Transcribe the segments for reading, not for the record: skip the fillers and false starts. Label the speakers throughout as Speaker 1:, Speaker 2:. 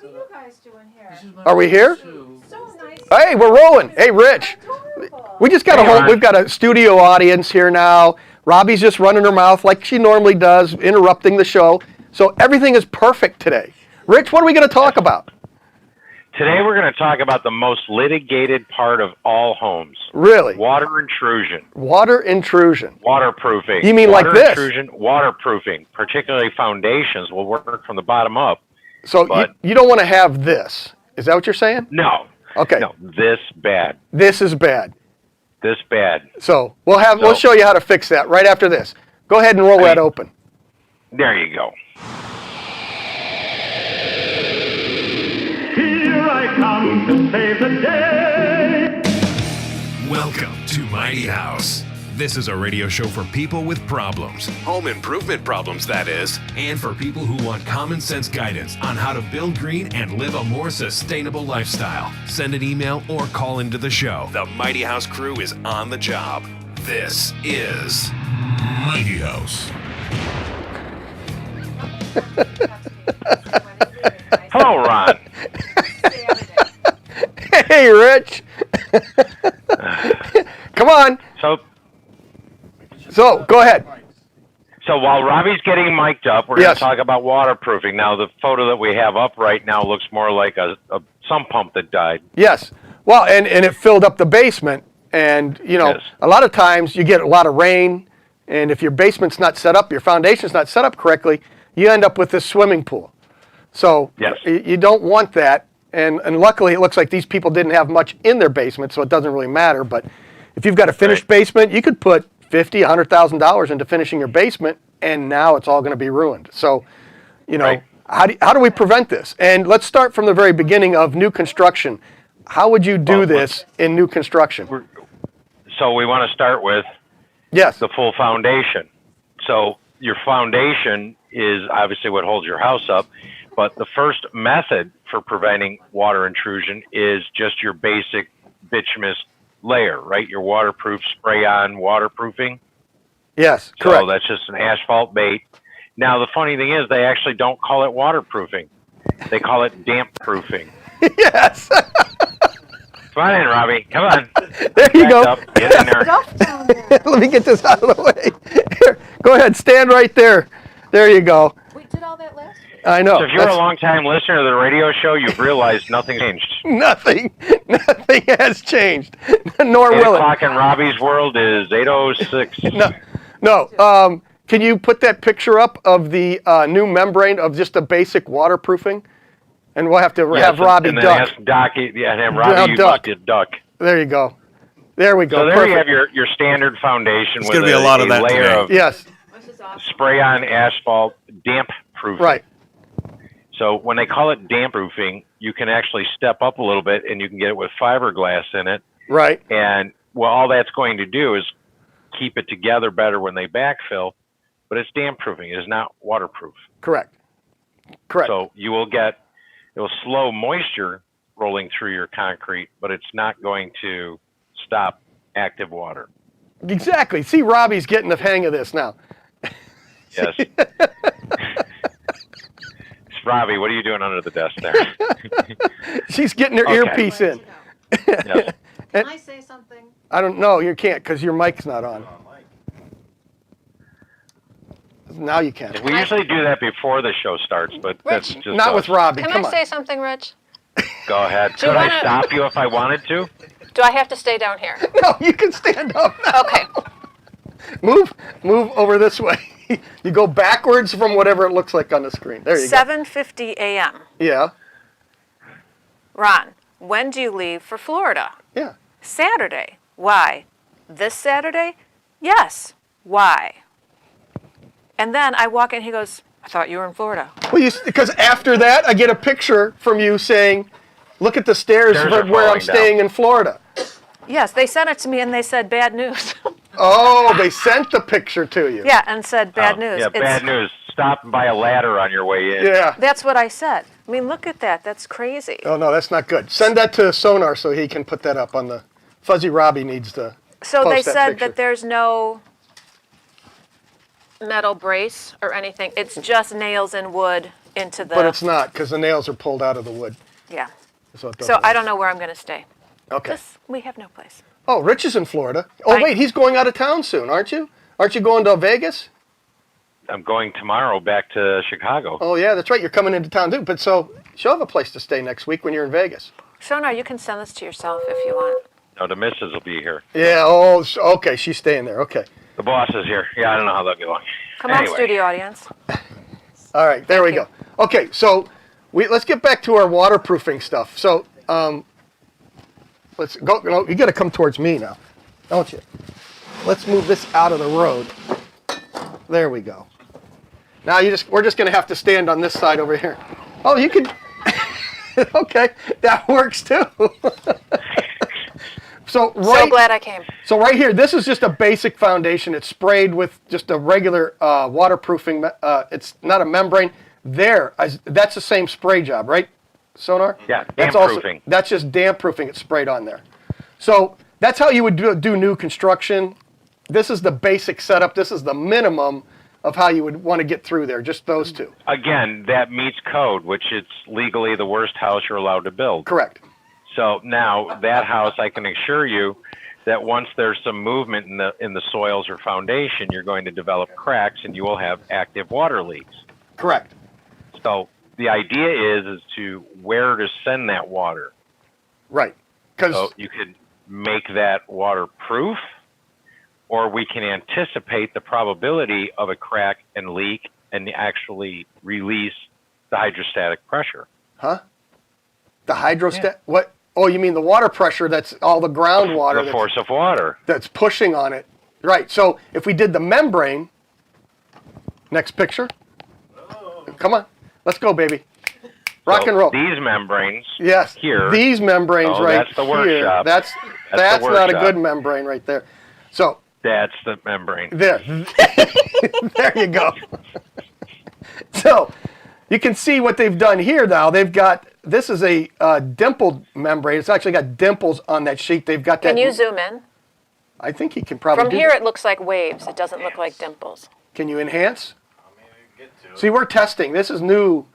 Speaker 1: What are you guys doing here?
Speaker 2: Are we here?
Speaker 1: So nice.
Speaker 2: Hey, we're rolling. Hey, Rich.
Speaker 1: Adorable.
Speaker 2: We just got we've got a studio audience here now. Robbie's just running her mouth like she normally does, interrupting the show. So everything is perfect today. Rich, what are we going to talk about?
Speaker 3: Today we're going to talk about the most litigated part of all homes.
Speaker 2: Really?
Speaker 3: Water intrusion.
Speaker 2: Water intrusion.
Speaker 3: Waterproofing.
Speaker 2: You mean
Speaker 3: water
Speaker 2: like this?
Speaker 3: Intrusion, waterproofing, particularly foundations, will work from the bottom up.
Speaker 2: So you don't want to have this. Is that what you're saying?
Speaker 3: No.
Speaker 2: Okay.
Speaker 3: No, this bad.
Speaker 2: This is bad.
Speaker 3: This bad.
Speaker 2: So we'll show you how to fix that right after this. Go ahead and roll that open.
Speaker 3: There you go.
Speaker 4: Here I come to save the day.
Speaker 5: Welcome to Mighty House. This is a radio show for people with problems, home improvement problems, that is, and for people who want common sense guidance on how to build green and live a more sustainable lifestyle. Send an email or call into the show. The Mighty House crew is on the job. This is Mighty House.
Speaker 3: Hello, Ron.
Speaker 2: Hey, Rich. Come on. So, go ahead.
Speaker 3: So while Robbie's getting mic'd up, we're going to talk about waterproofing. Now, the photo that we have up right now looks more like a sump pump that died.
Speaker 2: Yes. Well, and it filled up the basement. And, a lot of times you get a lot of rain. And if your basement's not set up, your foundation's not set up correctly, you end up with this swimming pool. So you don't want that. And luckily, it looks like these people didn't have much in their basement, so it doesn't really matter. But if you've got a finished basement, you could put $50,000, $100,000 into finishing your basement, and now it's all going to be ruined. So, how do we prevent this? And let's start from the very beginning of new construction. How would you do this in new construction?
Speaker 3: So we want to start with the full foundation. So your foundation is obviously what holds your house up, but the first method for preventing water intrusion is just your basic bituminous layer, right? Your waterproof spray-on waterproofing.
Speaker 2: Yes, correct.
Speaker 3: So that's just an asphalt bait. Now, the funny thing is they actually don't call it waterproofing. They call it damp proofing.
Speaker 2: Yes.
Speaker 3: Come on in, Robbie. Come on.
Speaker 2: There you go.
Speaker 3: Up. Get in there.
Speaker 2: Let me get this out of the way. Here, go ahead. Stand right there. There you go.
Speaker 1: We did all that last week.
Speaker 2: I know.
Speaker 3: So if you're a long-time listener to the radio show, you've realized nothing changed.
Speaker 2: Nothing has changed, nor
Speaker 3: 8
Speaker 2: will it.
Speaker 3: 8 o'clock in Robbie's world is 8:06.
Speaker 2: No. Can you put that picture up of the new membrane of just a basic waterproofing? And we'll have to have Robbie
Speaker 3: and
Speaker 2: duck.
Speaker 3: Have Robbie duck.
Speaker 2: There you go. There we go.
Speaker 3: So there
Speaker 2: Perfect.
Speaker 3: you have your standard foundation with
Speaker 6: going to be a lot of that
Speaker 3: layer
Speaker 6: today.
Speaker 3: of
Speaker 2: Yes.
Speaker 3: spray-on asphalt damp proofing.
Speaker 2: Right.
Speaker 3: So when they call it damp proofing, you can actually step up a little bit and you can get it with fiberglass in it.
Speaker 2: Right.
Speaker 3: And all that's going to do is keep it together better when they backfill, but it's damp proofing. It is not waterproof.
Speaker 2: Correct.
Speaker 3: So it will slow moisture rolling through your concrete, but it's not going to stop active water.
Speaker 2: Exactly. See, Robbie's getting the hang of this now.
Speaker 3: Yes. Robbie, what are you doing under the desk there?
Speaker 2: She's getting her earpiece in.
Speaker 3: Yes.
Speaker 1: Can I say something?
Speaker 2: I don't know. You can't because your mic's not on. Now you can.
Speaker 3: We usually do that before the show starts, but that's just
Speaker 2: not with Robbie.
Speaker 7: Can
Speaker 2: Come
Speaker 7: I
Speaker 2: on.
Speaker 7: say something, Rich?
Speaker 3: Go ahead. Could I stop you if I wanted to?
Speaker 7: Do I have to stay down here?
Speaker 2: No, you can stand up now.
Speaker 7: Okay.
Speaker 2: Move over this way. You go backwards from whatever it looks like on the screen. There you go.
Speaker 7: 7:50 a.m.
Speaker 2: Yeah.
Speaker 7: Ron, when do you leave for Florida?
Speaker 2: Yeah.
Speaker 7: Saturday. Why? This Saturday? Yes. Why? And then I walk in, he goes, I thought you were in Florida.
Speaker 2: Well, because after that, I get a picture from you saying, look at the stairs where I'm staying in Florida.
Speaker 7: Yes, they sent it to me and they said bad news.
Speaker 2: Oh, they sent the picture to you.
Speaker 7: Yeah, and said bad news.
Speaker 3: Yeah, bad news. Stop by a ladder on your way in.
Speaker 2: Yeah.
Speaker 7: That's what I said. I mean, look at that. That's crazy.
Speaker 2: Oh, no, that's not good. Send that to Sonar so he can put that up on the... Fuzzy Robbie needs to
Speaker 7: So
Speaker 2: post
Speaker 7: they
Speaker 2: that
Speaker 7: said
Speaker 2: picture.
Speaker 7: that there's no metal brace or anything. It's just nails and wood into the...
Speaker 2: But it's not, because the nails are pulled out of the wood.
Speaker 7: Yeah.
Speaker 2: So, it
Speaker 7: So
Speaker 2: doesn't
Speaker 7: I
Speaker 2: work.
Speaker 7: don't know where I'm going to stay.
Speaker 2: Okay.
Speaker 7: We have no place.
Speaker 2: Oh, Rich is in Florida. Oh, wait, he's going out of town soon, aren't you? Aren't you going to Vegas?
Speaker 3: I'm going tomorrow back to Chicago.
Speaker 2: Oh, yeah, that's right. You're coming into town, too. But so she'll have a place to stay next week when you're in Vegas.
Speaker 7: Sonar, you can send this to yourself if you want.
Speaker 3: No, the missus will be here.
Speaker 2: Yeah, oh, okay, she's staying there. Okay.
Speaker 3: The boss is here. Yeah, I don't know how they'll get along.
Speaker 7: Come on, studio audience.
Speaker 2: All right, there we
Speaker 7: you.
Speaker 2: go. Okay, so let's get back to our waterproofing stuff. So let's go. No, you got to come towards me now, don't you? Let's move this out of the road. There we go. Now we're just going to have to stand on this side over here. Oh, you can. Okay, that works too. So
Speaker 7: glad I came.
Speaker 2: So right here, this is just a basic foundation. It's sprayed with just a regular waterproofing. It's not a membrane. That's the same spray job, right, Sonar?
Speaker 3: Yeah,
Speaker 2: That's
Speaker 3: damp proofing.
Speaker 2: That's just damp proofing. It's sprayed on there. So that's how you would do new construction. This is the basic setup. This is the minimum of how you would want to get through there. Just those two.
Speaker 3: Again, that meets code, which it's legally the worst house you're allowed to build.
Speaker 2: Correct.
Speaker 3: So now that house, I can assure you that once there's some movement in the soils or foundation, you're going to develop cracks and you will have active water leaks.
Speaker 2: Correct.
Speaker 3: So the idea is to where to send that water.
Speaker 2: Right. Because
Speaker 3: So you could make that waterproof, or we can anticipate the probability of a crack and leak and actually release the hydrostatic pressure.
Speaker 2: the hydrostat. What? Oh, you mean the water pressure? That's all the groundwater.
Speaker 3: The force of water.
Speaker 2: That's pushing on it. Right. So if we did the membrane, next picture. Come on, let's go, baby. Rock and roll.
Speaker 3: These membranes.
Speaker 2: Yes.
Speaker 3: Here.
Speaker 2: These membranes
Speaker 3: Oh,
Speaker 2: right
Speaker 3: that's the
Speaker 2: here.
Speaker 3: workshop.
Speaker 2: That's
Speaker 3: the
Speaker 2: not a
Speaker 3: workshop.
Speaker 2: good membrane right there. So
Speaker 3: That's the membrane.
Speaker 2: there, there you go. So you can see what they've done here now. They've got, this is a dimpled membrane. It's actually got dimples on that sheet. They've got that.
Speaker 7: Can you zoom in?
Speaker 2: I think you can probably
Speaker 7: From
Speaker 2: do
Speaker 7: here,
Speaker 2: that.
Speaker 7: it looks like waves. It doesn't look like dimples.
Speaker 2: Can you enhance? See, we're testing. This is new.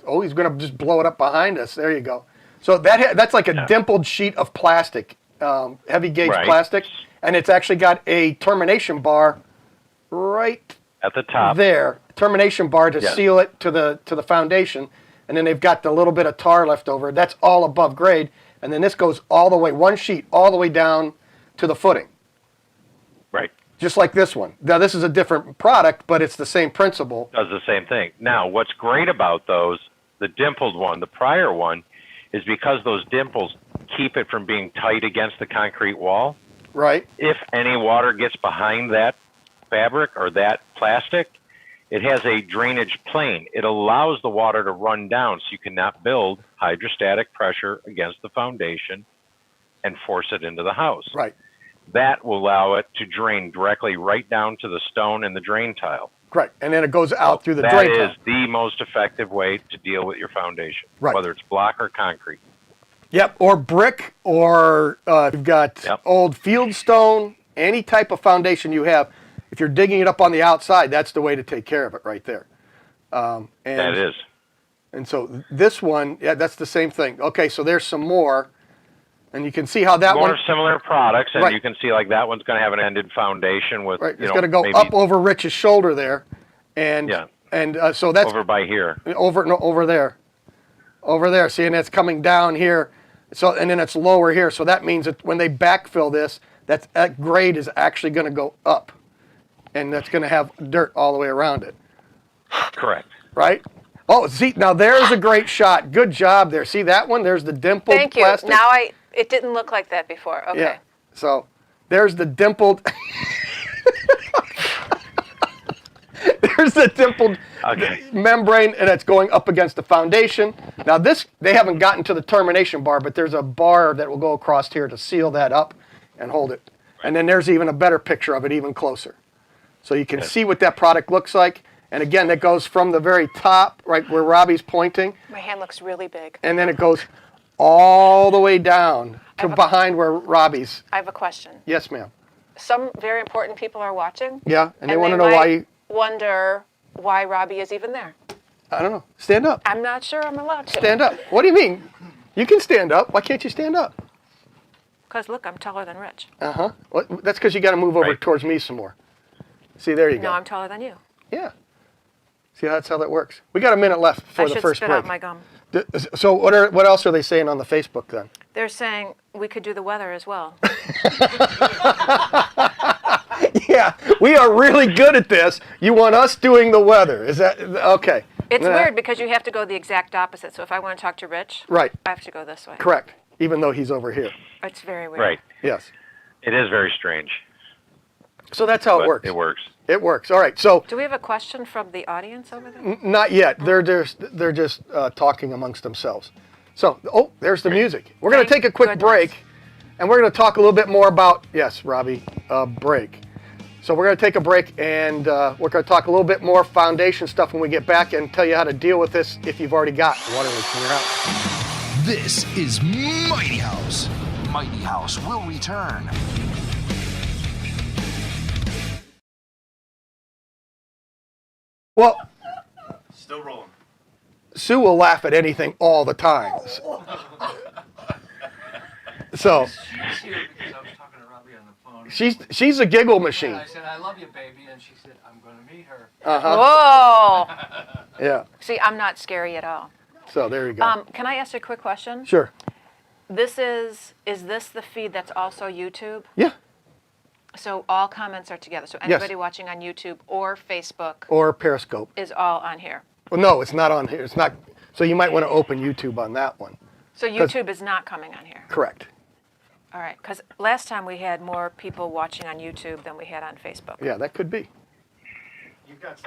Speaker 2: Oh, he's going to just blow it up behind us. There you go. So that's like a dimpled sheet of plastic, heavy gauge plastic, and it's actually got a termination bar right
Speaker 3: at the top
Speaker 2: there. Termination bar to seal it to the foundation, and then they've got the little bit of tar left over. That's all above grade, and then this goes all the way, one sheet all the way down to the footing.
Speaker 3: Right.
Speaker 2: Just like this one. Now, this is a different product, but it's the same principle.
Speaker 3: Does the same thing. Now, what's great about those, the dimpled one, the prior one, is because those dimples keep it from being tight against the concrete wall.
Speaker 2: Right.
Speaker 3: If any water gets behind that fabric or that plastic, it has a drainage plane. It allows the water to run down so you cannot build hydrostatic pressure against the foundation and force it into the house.
Speaker 2: Right.
Speaker 3: That will allow it to drain directly right down to the stone and the drain tile.
Speaker 2: Right, and then it goes out through the drain tile.
Speaker 3: That is the most effective way to deal with your foundation, whether it's block or concrete.
Speaker 2: Yep, or brick, or you've got old field stone, any type of foundation you have. If you're digging it up on the outside, that's the way to take care of it right there. And
Speaker 3: that is.
Speaker 2: And so this one, that's the same thing. Okay, so there's some more. And you can see how that one...
Speaker 3: More similar products, and you can see like that one's going to have an ended foundation with,
Speaker 2: it's going to go up over Rich's shoulder there. And so that's...
Speaker 3: Over by here.
Speaker 2: Over there. Over there. See, and it's coming down here. So, and then it's lower here. So that means that when they backfill this, that grade is actually going to go up. And that's going to have dirt all the way around it.
Speaker 3: Correct.
Speaker 2: Right? Oh, see, now there's a great shot. Good job there. See that one? There's the dimpled plastic.
Speaker 7: Thank you. Now it didn't look like that before. Okay.
Speaker 2: Yeah. So there's the dimpled. There's the dimpled membrane, and it's going up against the foundation. Now this, they haven't gotten to the termination bar, but there's a bar that will go across here to seal that up and hold it. And then there's even a better picture of it, even closer. So you can see what that product looks like. And again, that goes from the very top, right where Robbie's pointing.
Speaker 7: My hand looks really big.
Speaker 2: And then it goes all the way down to behind where Robbie's.
Speaker 7: I have a question.
Speaker 2: Yes, ma'am.
Speaker 7: some very important people are watching.
Speaker 2: Yeah, and they want to
Speaker 7: might
Speaker 2: know why you...
Speaker 7: wonder why Robbie is even there.
Speaker 2: I don't know. Stand up.
Speaker 7: I'm not sure I'm allowed to.
Speaker 2: Stand up. What do you mean? You can stand up. Why can't you stand up?
Speaker 7: Because look, I'm taller than Rich.
Speaker 2: Uh-huh. Well, that's because you got to move over towards me some more. See, there you go.
Speaker 7: No, I'm taller than you.
Speaker 2: Yeah. See, that's how that works. We got a minute left for the first
Speaker 7: I should spit
Speaker 2: break.
Speaker 7: out my gum.
Speaker 2: So what else are they saying on the Facebook then?
Speaker 7: They're saying we could do the weather as well.
Speaker 2: Yeah, we are really good at this. You want us doing the weather. Is that okay?
Speaker 7: It's weird because you have to go the exact opposite. So if I want to talk to Rich,
Speaker 2: right,
Speaker 7: I have to go this way.
Speaker 2: Correct. Even though he's over here.
Speaker 7: It's very weird.
Speaker 3: Right.
Speaker 2: Yes.
Speaker 3: It is very strange.
Speaker 2: So that's how it works.
Speaker 3: It works.
Speaker 2: It works. All right. So
Speaker 7: do we have a question from the audience over there?
Speaker 2: Not yet. They're just talking amongst themselves. So there's the music. We're going to take a quick break, and we're going to talk a little bit more about Robbie, break. So we're going to take a break, and we're going to talk a little bit more foundation stuff when we get back, and tell you how to deal with this if you've already got water leaks in your house.
Speaker 6: This is Mighty House. Mighty House will return.
Speaker 2: Well,
Speaker 8: still rolling.
Speaker 2: Sue will laugh at anything all the time. So
Speaker 8: She's here because I was talking to Robbie on the phone.
Speaker 2: she's a giggle machine.
Speaker 8: And I said, I love you, baby. And she said, I'm going to meet her.
Speaker 2: Uh-huh.
Speaker 7: Whoa!
Speaker 2: Yeah.
Speaker 7: See, I'm not scary at all.
Speaker 2: So there you go.
Speaker 7: Can I ask you a quick question?
Speaker 2: Sure.
Speaker 7: Is this the feed that's also YouTube?
Speaker 2: Yeah.
Speaker 7: So all comments are together. So anybody watching on YouTube or Facebook
Speaker 2: or Periscope
Speaker 7: is all on here.
Speaker 2: Well, no, it's not on here. It's not. So you might want to open YouTube on that one.
Speaker 7: So YouTube is not coming on here.
Speaker 2: Correct.
Speaker 7: All right, because last time we had more people watching on YouTube than we had on Facebook.
Speaker 2: Yeah, that could be.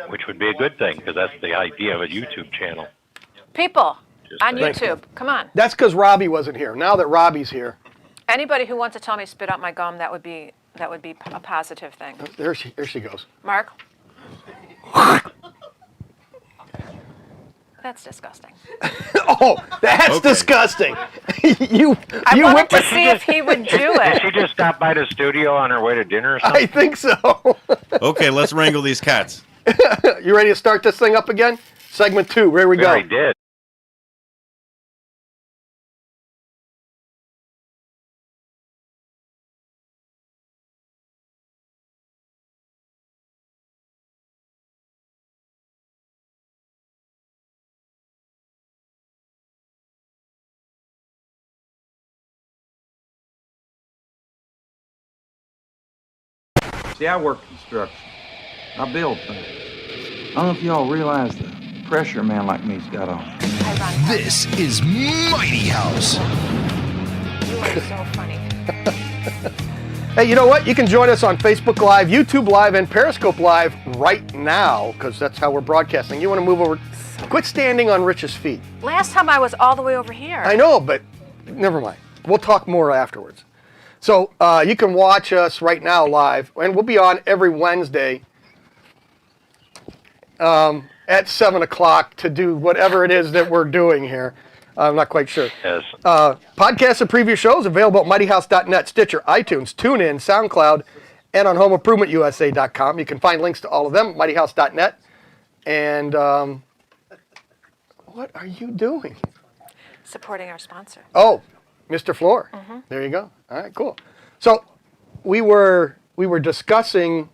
Speaker 3: Which would be a good thing, because that's the idea of a YouTube channel.
Speaker 7: People on
Speaker 2: Thank
Speaker 7: YouTube, come on.
Speaker 2: That's because Robbie wasn't here. Now that Robbie's here,
Speaker 7: Anybody who wants to tell me to spit out my gum, that would be a positive thing.
Speaker 2: here she goes.
Speaker 7: Mark? That's disgusting.
Speaker 2: Oh, that's disgusting.
Speaker 7: I wanted to see if he would do
Speaker 3: Did
Speaker 7: it.
Speaker 3: she just stop by the studio on her way to dinner or something?
Speaker 2: I think so.
Speaker 9: Okay, let's wrangle these cats.
Speaker 2: You ready to start this thing up again? Segment 2, here we
Speaker 3: We
Speaker 2: go.
Speaker 3: already did.
Speaker 10: See, I work construction. I build things. I don't know if y'all realize the pressure a man like me's got on him.
Speaker 6: This is Mighty House.
Speaker 7: You are so funny.
Speaker 2: Hey, you know what? You can join us on Facebook Live, YouTube Live, and Periscope Live right now, because that's how we're broadcasting. You want to move over? Quit standing on Rich's feet.
Speaker 7: Last time I was all the way over here.
Speaker 2: I know, but never mind. We'll talk more afterwards. So you can watch us right now live, and we'll be on every Wednesday at 7 o'clock to do whatever it is that we're doing here. I'm not quite sure.
Speaker 3: Yes.
Speaker 2: Podcasts and previous shows available at mightyhouse.net, Stitcher, iTunes, TuneIn, SoundCloud, and on homeimprovementusa.com. You can find links to all of them at mightyhouse.net. And what are you doing?
Speaker 7: Supporting our sponsor.
Speaker 2: Oh, Mr. Floor. Mm-hmm. There you go. All right, cool. So we were discussing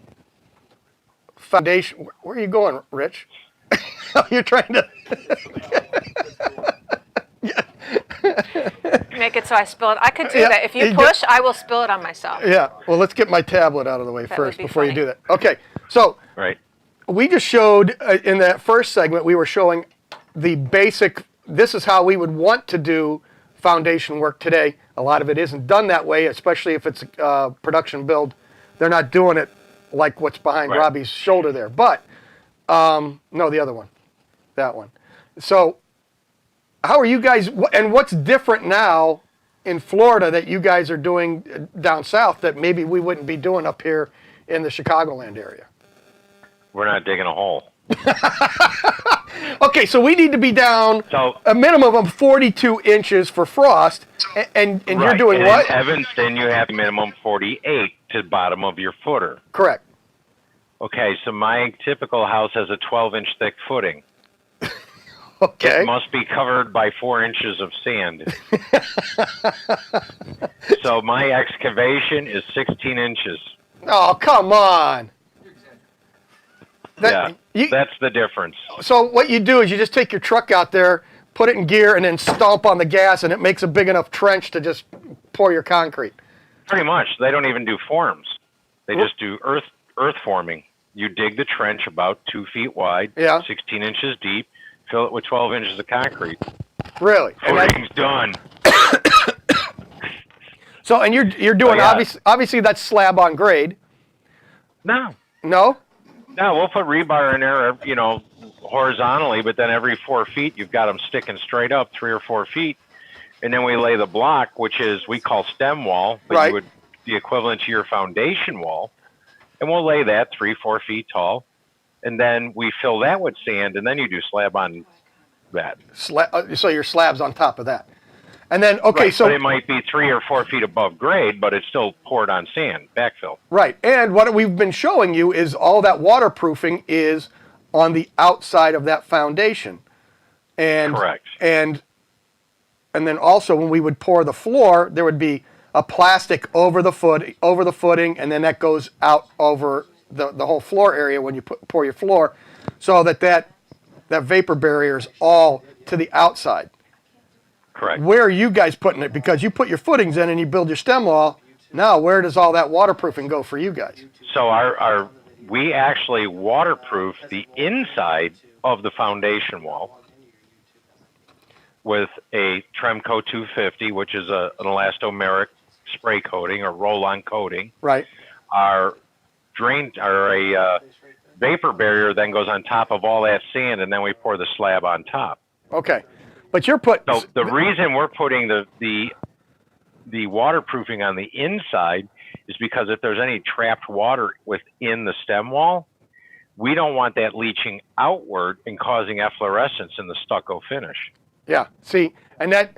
Speaker 2: foundation. Where are you going, Rich? You're trying to
Speaker 7: Make it so I spill it. I could do that. If you push, I will spill it on myself.
Speaker 2: Yeah. Well, let's get my tablet out of the way first before you do that. Okay. So
Speaker 3: right.
Speaker 2: We just showed in that first segment, we were showing the basic. This is how we would want to do foundation work today. A lot of it isn't done that way, especially if it's a production build. They're not doing it like what's behind Robbie's shoulder there. But no, the other one, that one. So how are you guys, and what's different now in Florida that you guys are doing down south that maybe we wouldn't be doing up here in the Chicagoland area?
Speaker 3: We're not digging a hole.
Speaker 2: Okay, so we need to be down a minimum of 42 inches for frost, and you're doing
Speaker 3: and
Speaker 2: what?
Speaker 3: In Evanston, you have minimum 48 to the bottom of your footer.
Speaker 2: Correct.
Speaker 3: Okay, so my typical house has a 12-inch thick footing.
Speaker 2: Okay.
Speaker 3: It must be covered by 4 inches of sand. So my excavation is 16 inches.
Speaker 2: Oh, come on.
Speaker 3: That's the difference.
Speaker 2: So what you do is you just take your truck out there, put it in gear, and then stomp on the gas, and it makes a big enough trench to just pour your concrete.
Speaker 3: Pretty much. They don't even do forms. They just do earth forming. You dig the trench about 2 feet wide, 16 inches deep, fill it with 12 inches of concrete.
Speaker 2: Really?
Speaker 3: Footing's done.
Speaker 2: So, and you're doing, obviously that's slab on grade.
Speaker 3: No.
Speaker 2: No?
Speaker 3: No, we'll put rebar in there, horizontally, but then every 4 feet you've got them sticking straight up 3 or 4 feet. And then we lay the block, which is we call stem wall, but you would be equivalent to your foundation wall. And we'll lay that 3-4 feet tall. And then we fill that with sand, and then you do slab on that.
Speaker 2: So your slab's on top of that. And then, okay, so...
Speaker 3: But it might be 3 or 4 feet above grade, but it's still poured on sand, backfill.
Speaker 2: Right, and what we've been showing you is all that waterproofing is on the outside of that foundation. And,
Speaker 3: correct.
Speaker 2: And then also when we would pour the floor, there would be a plastic over the footing, and then that goes out over the whole floor area when you pour your floor, so that vapor barrier is all to the outside.
Speaker 3: Correct.
Speaker 2: Where are you guys putting it? Because you put your footings in and you build your stem wall. Now, where does all that waterproofing go for you guys?
Speaker 3: So we actually waterproof the inside of the foundation wall with a Tremco 250, which is an elastomeric spray coating or roll-on coating.
Speaker 2: Right.
Speaker 3: Our vapor barrier then goes on top of all that sand, and then we pour the slab on top.
Speaker 2: Okay. But you're putting...
Speaker 3: So the reason we're putting the waterproofing on the inside is because if there's any trapped water within the stem wall, we don't want that leaching outward and causing efflorescence in the stucco finish.
Speaker 2: Yeah, see, and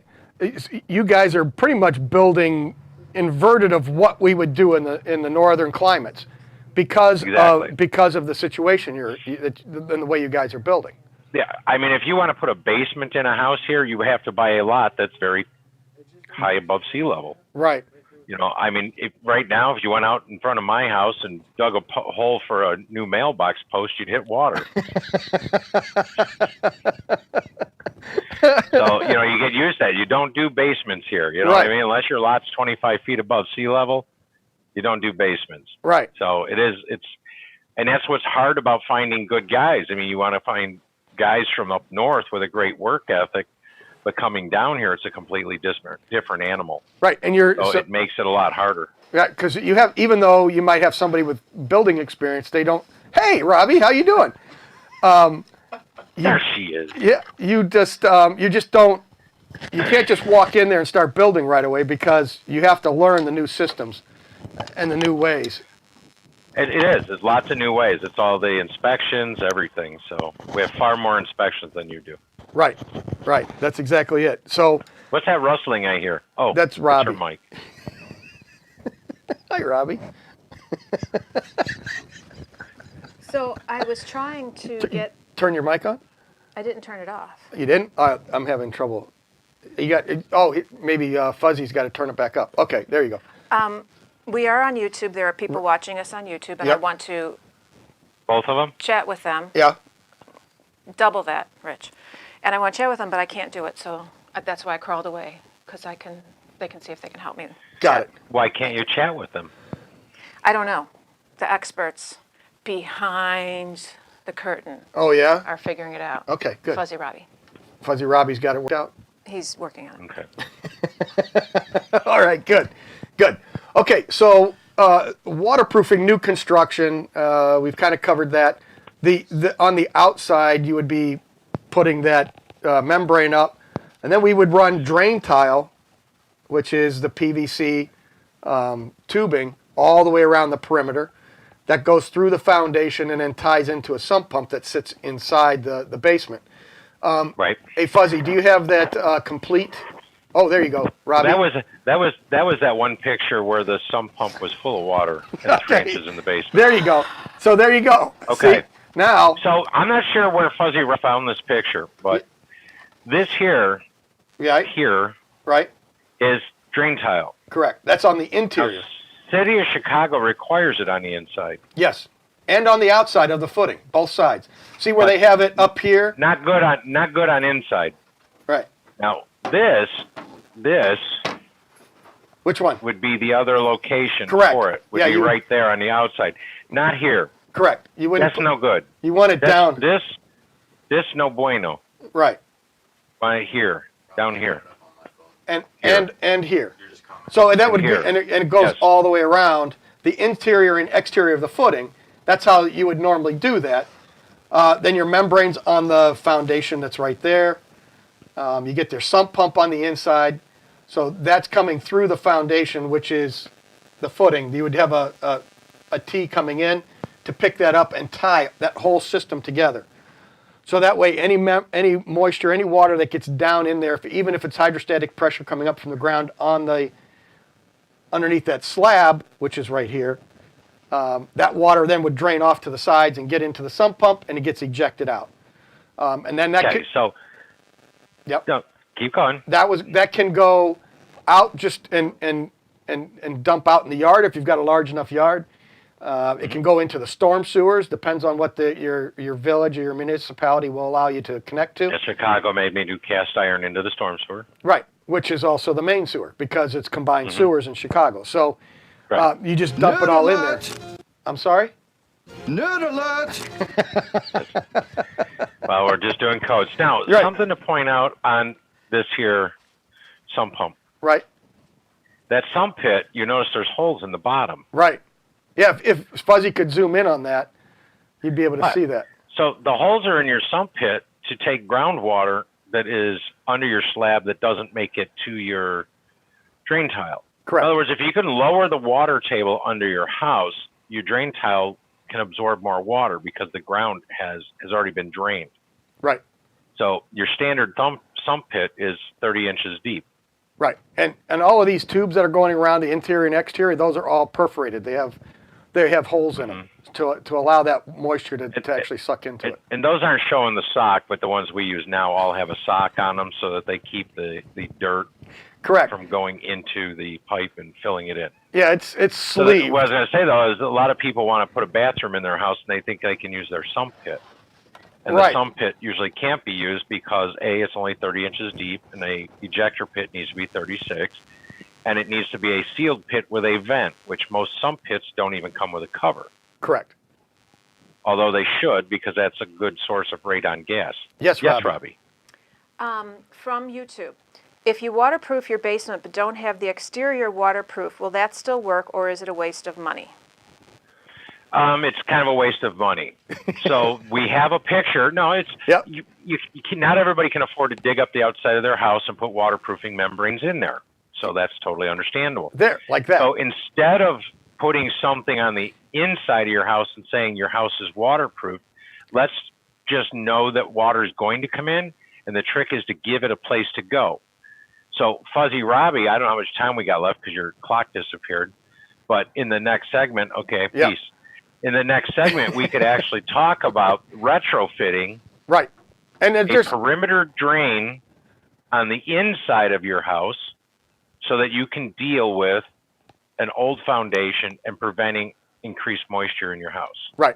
Speaker 2: you guys are pretty much building inverted of what we would do in the northern climates because of the situation and the way you guys are building.
Speaker 3: Yeah, I mean, if you want to put a basement in a house here, you have to buy a lot that's very high above sea level.
Speaker 2: Right.
Speaker 3: I mean, right now, if you went out in front of my house and dug a hole for a new mailbox post, you'd hit water. So, you get used to that. You don't do basements here. You know what I mean? Unless your lot's 25 feet above sea level, you don't do basements.
Speaker 2: Right.
Speaker 3: So and that's what's hard about finding good guys. I mean, you want to find guys from up north with a great work ethic, but coming down here, it's a completely different animal.
Speaker 2: Right, and
Speaker 3: so it makes it a lot harder.
Speaker 2: Yeah, because even though you might have somebody with building experience, they don't. Hey, Robbie, how you doing?
Speaker 3: There she is.
Speaker 2: Yeah, you just don't. You can't just walk in there and start building right away because you have to learn the new systems and the new ways.
Speaker 3: It is. There's lots of new ways. It's all the inspections, everything. So we have far more inspections than you do.
Speaker 2: Right. That's exactly it. So
Speaker 3: what's that rustling I hear? Oh,
Speaker 2: that's Robbie.
Speaker 3: That's her mic.
Speaker 2: Hi, Robbie.
Speaker 7: So I was trying to
Speaker 2: turn your mic on.
Speaker 7: I didn't turn it off.
Speaker 2: You didn't? I'm having trouble. You got? Maybe Fuzzy's got to turn it back up. Okay, there you go.
Speaker 7: We are on YouTube. There are people watching us on YouTube, and I want to
Speaker 3: both of them
Speaker 7: chat with them.
Speaker 2: Yeah.
Speaker 7: Double that, Rich. And I want to chat with them, but I can't do it, so that's why I crawled away, because they can see if they can help me.
Speaker 2: Got it.
Speaker 3: Why can't you chat with them?
Speaker 7: I don't know. The experts behind the curtain.
Speaker 2: Oh, yeah?
Speaker 7: Are figuring it out.
Speaker 2: Okay, good.
Speaker 7: Fuzzy Robbie.
Speaker 2: Fuzzy Robbie's got it worked out?
Speaker 7: He's working on it.
Speaker 3: Okay.
Speaker 2: All right, good. Okay, so waterproofing new construction, we've kind of covered that. On the outside, you would be putting that membrane up, and then we would run drain tile, which is the PVC tubing, all the way around the perimeter. That goes through the foundation and then ties into a sump pump that sits inside the basement.
Speaker 3: Right.
Speaker 2: Hey, Fuzzy, do you have that complete? Oh, there you go, Robbie.
Speaker 3: That was that one picture where the sump pump was full of water and 3 inches in the basement.
Speaker 2: There you go. So there you go.
Speaker 3: Okay.
Speaker 2: See? Now.
Speaker 3: So I'm not sure where Fuzzy found this picture, but this here,
Speaker 2: right,
Speaker 3: is drain tile.
Speaker 2: Correct. That's on the interior.
Speaker 3: Now, City of Chicago requires it on the inside.
Speaker 2: Yes, and on the outside of the footing, both sides. See where they have it up here?
Speaker 3: Not good on inside.
Speaker 2: Right.
Speaker 3: Now this.
Speaker 2: Which one?
Speaker 3: Would be the other location
Speaker 2: Correct.
Speaker 3: for it. Would be right there on the outside. Not here.
Speaker 2: Correct. You wouldn't.
Speaker 3: That's no good.
Speaker 2: You want it down.
Speaker 3: This no bueno.
Speaker 2: Right.
Speaker 3: Right here, down here.
Speaker 2: And here. So that would be, and it goes all the way around the interior and exterior of the footing. That's how you would normally do that. Then your membranes on the foundation that's right there. You get their sump pump on the inside. So that's coming through the foundation, which is the footing. You would have a T coming in to pick that up and tie that whole system together. So that way, any moisture, any water that gets down in there, even if it's hydrostatic pressure coming up from the ground on the underneath that slab, which is right here, that water then would drain off to the sides and get into the sump pump, and it gets ejected out. And then that
Speaker 3: Yep. No, keep going.
Speaker 2: That can go out just and dump out in the yard if you've got a large enough yard. It can go into the storm sewers. Depends on what your village or your municipality will allow you to connect to.
Speaker 3: Yeah, Chicago made me do cast iron into the storm sewer.
Speaker 2: Right, which is also the main sewer because it's combined sewers in Chicago. So you just dump it all in there. I'm sorry?
Speaker 10: Nerd alert!
Speaker 3: Well, we're just doing codes. Now, something to point out on this here sump pump.
Speaker 2: Right.
Speaker 3: That sump pit, you notice there's holes in the bottom.
Speaker 2: Right. Yeah, if Fuzzy could zoom in on that, you'd be able to see that.
Speaker 3: So the holes are in your sump pit to take groundwater that is under your slab that doesn't make it to your drain tile.
Speaker 2: Correct.
Speaker 3: In other words, if you can lower the water table under your house, your drain tile can absorb more water because the ground has already been drained.
Speaker 2: Right.
Speaker 3: So your standard sump pit is 30 inches deep.
Speaker 2: Right. And all of these tubes that are going around the interior and exterior, those are all perforated. They have holes in them to allow that moisture to actually suck into it.
Speaker 3: And those aren't showing the sock, but the ones we use now all have a sock on them so that they keep the dirt from going into the pipe and filling it in.
Speaker 2: Yeah, it's sleeved.
Speaker 3: So what I was going to say, though, is a lot of people want to put a bathroom in their house, and they think they can use their sump pit. And the sump pit usually can't be used because, A, it's only 30 inches deep, and the ejector pit needs to be 36, and it needs to be a sealed pit with a vent, which most sump pits don't even come with a cover.
Speaker 2: Correct.
Speaker 3: Although they should, because that's a good source of radon gas.
Speaker 2: Yes,
Speaker 3: Robbie.
Speaker 7: From YouTube. If you waterproof your basement but don't have the exterior waterproof, will that still work, or is it a waste of money?
Speaker 3: It's kind of a waste of money. So we have a picture. No, it's you can, not everybody can afford to dig up the outside of their house and put waterproofing membranes in there. So that's totally understandable.
Speaker 2: There, like that.
Speaker 3: So instead of putting something on the inside of your house and saying your house is waterproof, let's just know that water is going to come in, and the trick is to give it a place to go. So Fuzzy Robbie, I don't know how much time we got left because your clock disappeared, but in the next segment, peace. In the next segment, we could actually talk about retrofitting
Speaker 2: and
Speaker 3: a perimeter drain on the inside of your house so that you can deal with an old foundation and preventing increased moisture in your house.
Speaker 2: Right.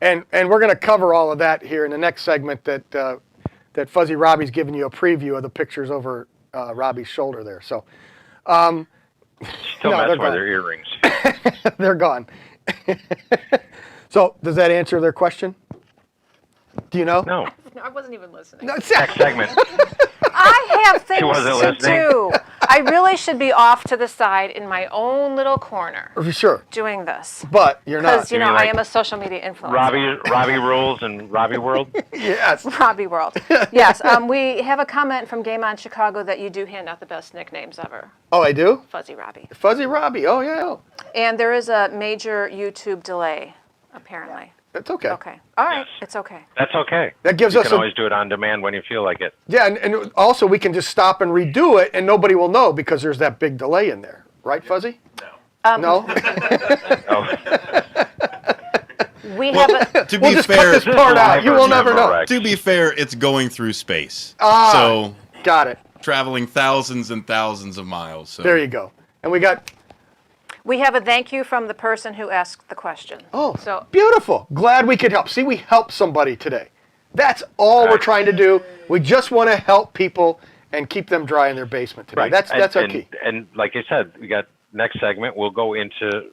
Speaker 2: And we're going to cover all of that here in the next segment that Fuzzy Robbie's giving you a preview of the pictures over Robbie's shoulder there. So,
Speaker 3: still messing with their earrings.
Speaker 2: They're gone. So, does that answer their question? Do you know?
Speaker 3: No.
Speaker 1: I wasn't even listening.
Speaker 3: Next segment.
Speaker 7: I have things to
Speaker 3: listening.
Speaker 7: do. I really should be off to the side in my own little corner.
Speaker 2: Sure.
Speaker 7: Doing this.
Speaker 2: But you're not.
Speaker 7: Because, I am a social media influencer.
Speaker 3: Robbie Rules and Robbie World?
Speaker 2: Yes.
Speaker 7: Robbie World. Yes. We have a comment from Game On Chicago that you do hand out the best nicknames ever.
Speaker 2: Oh, I do?
Speaker 7: Fuzzy Robbie.
Speaker 2: Fuzzy Robbie. Oh, yeah.
Speaker 7: And there is a major YouTube delay, apparently.
Speaker 2: It's okay.
Speaker 7: Okay. All right.
Speaker 3: Yes.
Speaker 7: It's okay.
Speaker 3: That's okay.
Speaker 2: That gives
Speaker 3: you
Speaker 2: us
Speaker 3: can
Speaker 2: a-
Speaker 3: always do it on demand when you feel like it.
Speaker 2: Yeah, and also we can just stop and redo it, and nobody will know because there's that big delay in there. Right, Fuzzy? No?
Speaker 3: Oh,
Speaker 7: We have a,
Speaker 9: To
Speaker 2: We'll
Speaker 9: be
Speaker 2: just cut
Speaker 9: fair,
Speaker 2: this part out. You will never know.
Speaker 3: Correct.
Speaker 9: to be fair, it's going through space. So
Speaker 2: Got it.
Speaker 9: traveling thousands and thousands of miles. So.
Speaker 2: There you go. And we got,
Speaker 7: we have a thank you from the person who asked the question. So
Speaker 2: beautiful. Glad we could help. See, we helped somebody today. That's all we're trying to do. We just want to help people and keep them dry in their basement today.
Speaker 3: Right.
Speaker 2: That's our
Speaker 3: and,
Speaker 2: key.
Speaker 3: And like I said, we got next segment. We'll go into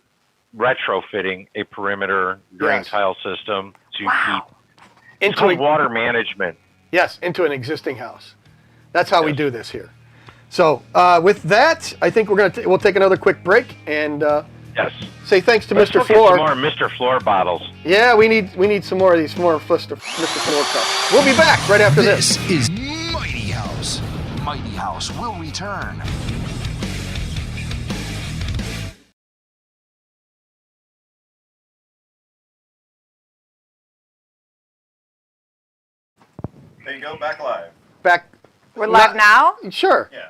Speaker 3: retrofitting a perimeter drain
Speaker 2: Yes.
Speaker 3: tile system to keep
Speaker 2: Into
Speaker 3: called
Speaker 2: a,
Speaker 3: water management.
Speaker 2: yes, into an existing house. That's how we do this here. So with that, I think we'll take another quick break and
Speaker 3: Yes.
Speaker 2: say thanks to
Speaker 3: Let's
Speaker 2: Mr.
Speaker 3: go get
Speaker 2: Floor.
Speaker 3: some more Mr. Floor bottles.
Speaker 2: Yeah, we need some more of these, more Mr. Floor cups. We'll be back right after this.
Speaker 6: This is Mighty House. Mighty House will return.
Speaker 9: There you go, back live.
Speaker 2: Back.
Speaker 7: we're live now?
Speaker 2: Sure.
Speaker 9: Yeah.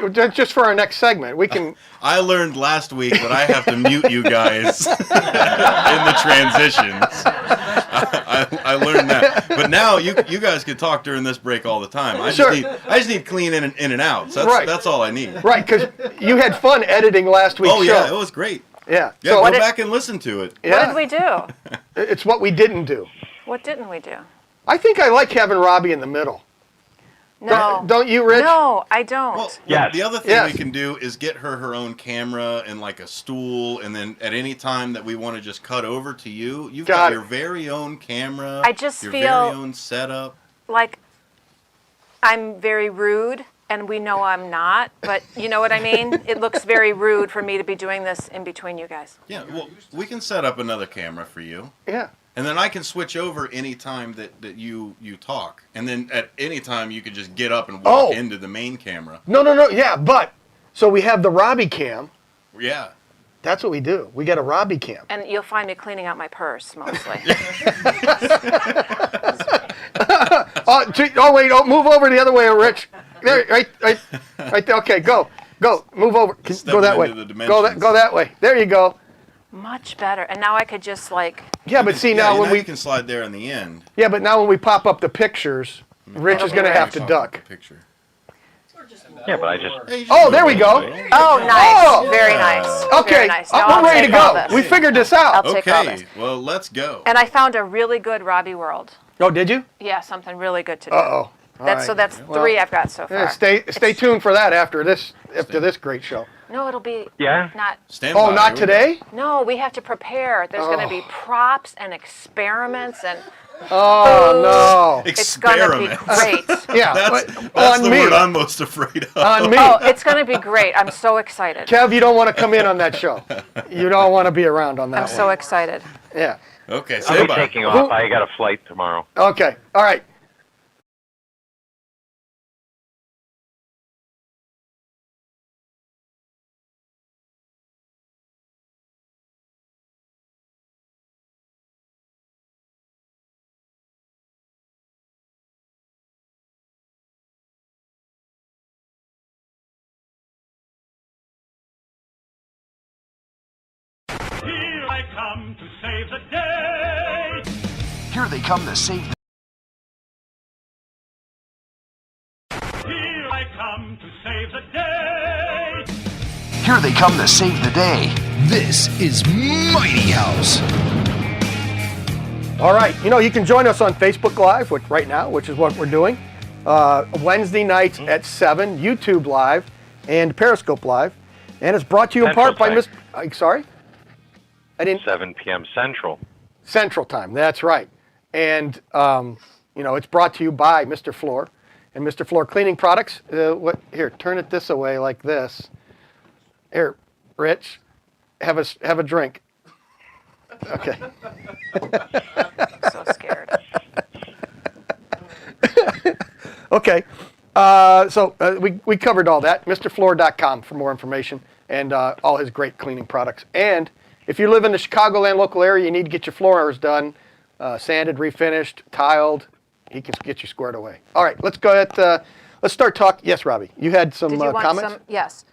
Speaker 2: That's just for our next segment. We can.
Speaker 9: I learned last week that I have to mute you guys in the transitions. I learned that, but now you guys can talk during this break all the time. I just need clean in and out. So that's all I need.
Speaker 2: Right, because you had fun editing last week's show.
Speaker 9: Oh yeah, it was great.
Speaker 2: Yeah.
Speaker 9: Yeah,
Speaker 2: So
Speaker 9: go back and listen to it.
Speaker 2: yeah,
Speaker 7: What did we do?
Speaker 2: It's what we didn't do.
Speaker 7: What didn't we do?
Speaker 2: I think I like having Robbie in the middle.
Speaker 7: No.
Speaker 2: Don't you, Rich?
Speaker 7: No, I don't.
Speaker 9: Well,
Speaker 3: Yes.
Speaker 9: the other thing
Speaker 2: Yes.
Speaker 9: we can do is get her own camera and like a stool, and then at any time that we want to just cut over to you, you've
Speaker 2: Got
Speaker 9: got
Speaker 2: it.
Speaker 9: your very own camera.
Speaker 7: I just
Speaker 9: your
Speaker 7: feel-
Speaker 9: very own setup.
Speaker 7: Like, I'm very rude, and we know I'm not, but you know what I mean? It looks very rude for me to be doing this in between you guys.
Speaker 9: Yeah, well, we can set up another camera for you.
Speaker 2: Yeah.
Speaker 9: And then I can switch over any time that you talk. And then at any time you can just get up and walk into the main camera.
Speaker 2: No. Yeah, but so we have the Robbie cam.
Speaker 9: Yeah.
Speaker 2: That's what we do. We got a Robbie cam.
Speaker 7: And you'll find me cleaning out my purse, mostly.
Speaker 2: Wait. Move over the other way, Rich. There, right there. Okay, go. Move over. Go that way.
Speaker 9: into the
Speaker 2: Go
Speaker 9: dimensions.
Speaker 2: that way. There you go.
Speaker 7: Much better. And now I could just, like,
Speaker 2: Yeah, but see
Speaker 9: Yeah,
Speaker 2: now
Speaker 9: you
Speaker 2: when
Speaker 9: know
Speaker 2: we
Speaker 9: you can slide there in the end.
Speaker 2: but now when we pop up the pictures, Rich is going to have to duck.
Speaker 9: Picture.
Speaker 3: Yeah, but I just
Speaker 9: Hey, you
Speaker 2: Oh,
Speaker 9: just
Speaker 2: there
Speaker 9: go
Speaker 2: we
Speaker 9: that
Speaker 2: go.
Speaker 9: way.
Speaker 7: oh, nice.
Speaker 2: Oh!
Speaker 7: Very nice.
Speaker 2: Okay,
Speaker 7: Very nice. No, I'll
Speaker 2: we're ready to
Speaker 7: take all
Speaker 2: go.
Speaker 7: this.
Speaker 2: We figured this out.
Speaker 7: I'll take all this.
Speaker 9: Okay, well, let's go.
Speaker 7: And I found a really good Robbie World.
Speaker 2: Oh, did you?
Speaker 7: Yeah, something really good to do.
Speaker 2: Uh-oh.
Speaker 7: So that's three I've got so far.
Speaker 2: Yeah, stay tuned for that after this great show.
Speaker 7: No, it'll be
Speaker 3: Yeah.
Speaker 7: not.
Speaker 9: Stand by.
Speaker 2: Oh, not
Speaker 9: Here we go.
Speaker 2: today?
Speaker 7: No, we have to prepare. There's going to be props and experiments, and
Speaker 2: Oh
Speaker 7: it's going to be
Speaker 9: Experiment.
Speaker 7: great.
Speaker 2: no. Yeah,
Speaker 9: That's
Speaker 2: on
Speaker 9: the
Speaker 2: me.
Speaker 9: word I'm most afraid of.
Speaker 2: On me.
Speaker 7: Oh, it's going to be great. I'm so excited.
Speaker 2: Kev, you don't want to come in on that show. You don't want to be around on that
Speaker 7: I'm
Speaker 2: one.
Speaker 7: so excited.
Speaker 2: Yeah.
Speaker 9: Okay,
Speaker 3: I'll
Speaker 9: stand
Speaker 3: be
Speaker 9: by.
Speaker 3: taking off. I got a flight tomorrow.
Speaker 2: Okay. All right.
Speaker 4: Here I come to save the day.
Speaker 6: Here they come to save the
Speaker 4: Here I come to save the day.
Speaker 6: Here they come to save the day. This is Mighty House.
Speaker 2: All right. You can join us on Facebook Live right now, which is what we're doing. Wednesday nights at 7, YouTube Live and Periscope Live. And it's brought to you in
Speaker 3: Central
Speaker 2: part by
Speaker 3: time.
Speaker 2: Sorry? I didn't.
Speaker 3: 7 p.m. Central.
Speaker 2: Central Time, that's right. And, it's brought to you by Mr. Floor and Mr. Floor Cleaning Products. Here, turn it this way like this. Here, Rich, have a drink. Okay.
Speaker 7: So scared.
Speaker 2: Okay. We covered all that. MrFloor.com for more information and all his great cleaning products. And if you live in the Chicagoland local area, you need to get your floors done. sanded, refinished, tiled. He can get you squared away. All right, let's go ahead. Let's start talking. Yes, Robbie, you had some
Speaker 7: Did you want
Speaker 2: comments?
Speaker 7: some? Yes.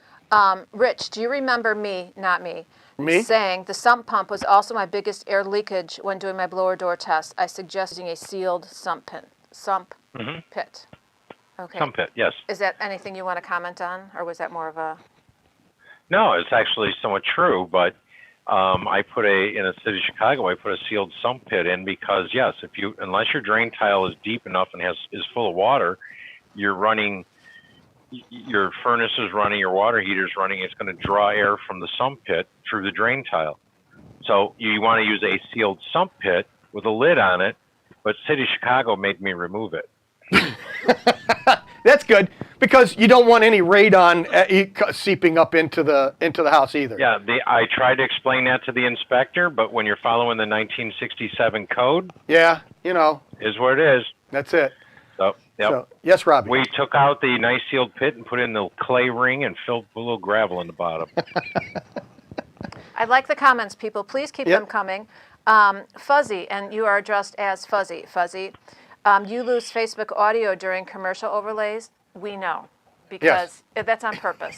Speaker 7: Rich, do you remember not me,
Speaker 2: Me?
Speaker 7: saying the sump pump was also my biggest air leakage when doing my blower door test? I suggested using a sealed sump pit. Okay.
Speaker 3: Sump pit, yes.
Speaker 7: Is that anything you want to comment on, or was that more of a?
Speaker 3: No, it's actually somewhat true, but I put in the city of Chicago, I put a sealed sump pit in because, yes, unless your drain tile is deep enough and is full of water, you're running, your furnace is running, your water heater is running, it's going to draw air from the sump pit through the drain tile. So you want to use a sealed sump pit with a lid on it, but city of Chicago made me remove it.
Speaker 2: That's good because you don't want any radon seeping up into the house either.
Speaker 3: Yeah, I tried to explain that to the inspector, but when you're following the 1967 code,
Speaker 2: yeah,
Speaker 3: is what it is.
Speaker 2: That's it.
Speaker 3: So, yep.
Speaker 2: So, yes, Robbie.
Speaker 3: We took out the nice sealed pit and put in the clay ring and filled with a little gravel in the bottom.
Speaker 7: I like the comments, people. Please keep them coming. Fuzzy, and you are addressed as Fuzzy. Fuzzy. You lose Facebook audio during commercial overlays. We know because that's on purpose.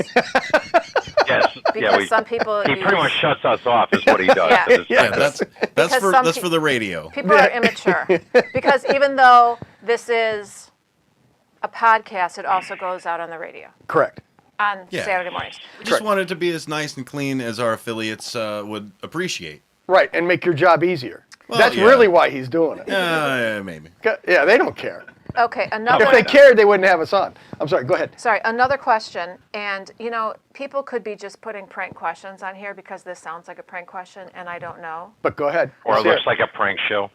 Speaker 3: Yes.
Speaker 7: Because some people
Speaker 3: he pretty much shuts us off is what he does.
Speaker 9: That's for the radio.
Speaker 7: People are immature because even though this is a podcast, it also goes out on the radio.
Speaker 2: Correct.
Speaker 7: On Saturday mornings.
Speaker 9: We just want it to be as nice and clean as our affiliates would appreciate.
Speaker 2: Right, and make your job easier.
Speaker 9: Well,
Speaker 2: that's really why he's doing it.
Speaker 9: Maybe.
Speaker 2: Yeah, they don't care.
Speaker 7: Okay, another.
Speaker 2: If they cared, they wouldn't have us on. I'm sorry, go ahead.
Speaker 7: Sorry, another question. And, people could be just putting prank questions on here because this sounds like a prank question, and I don't know.
Speaker 2: But go ahead.
Speaker 3: Or it looks like a prank show.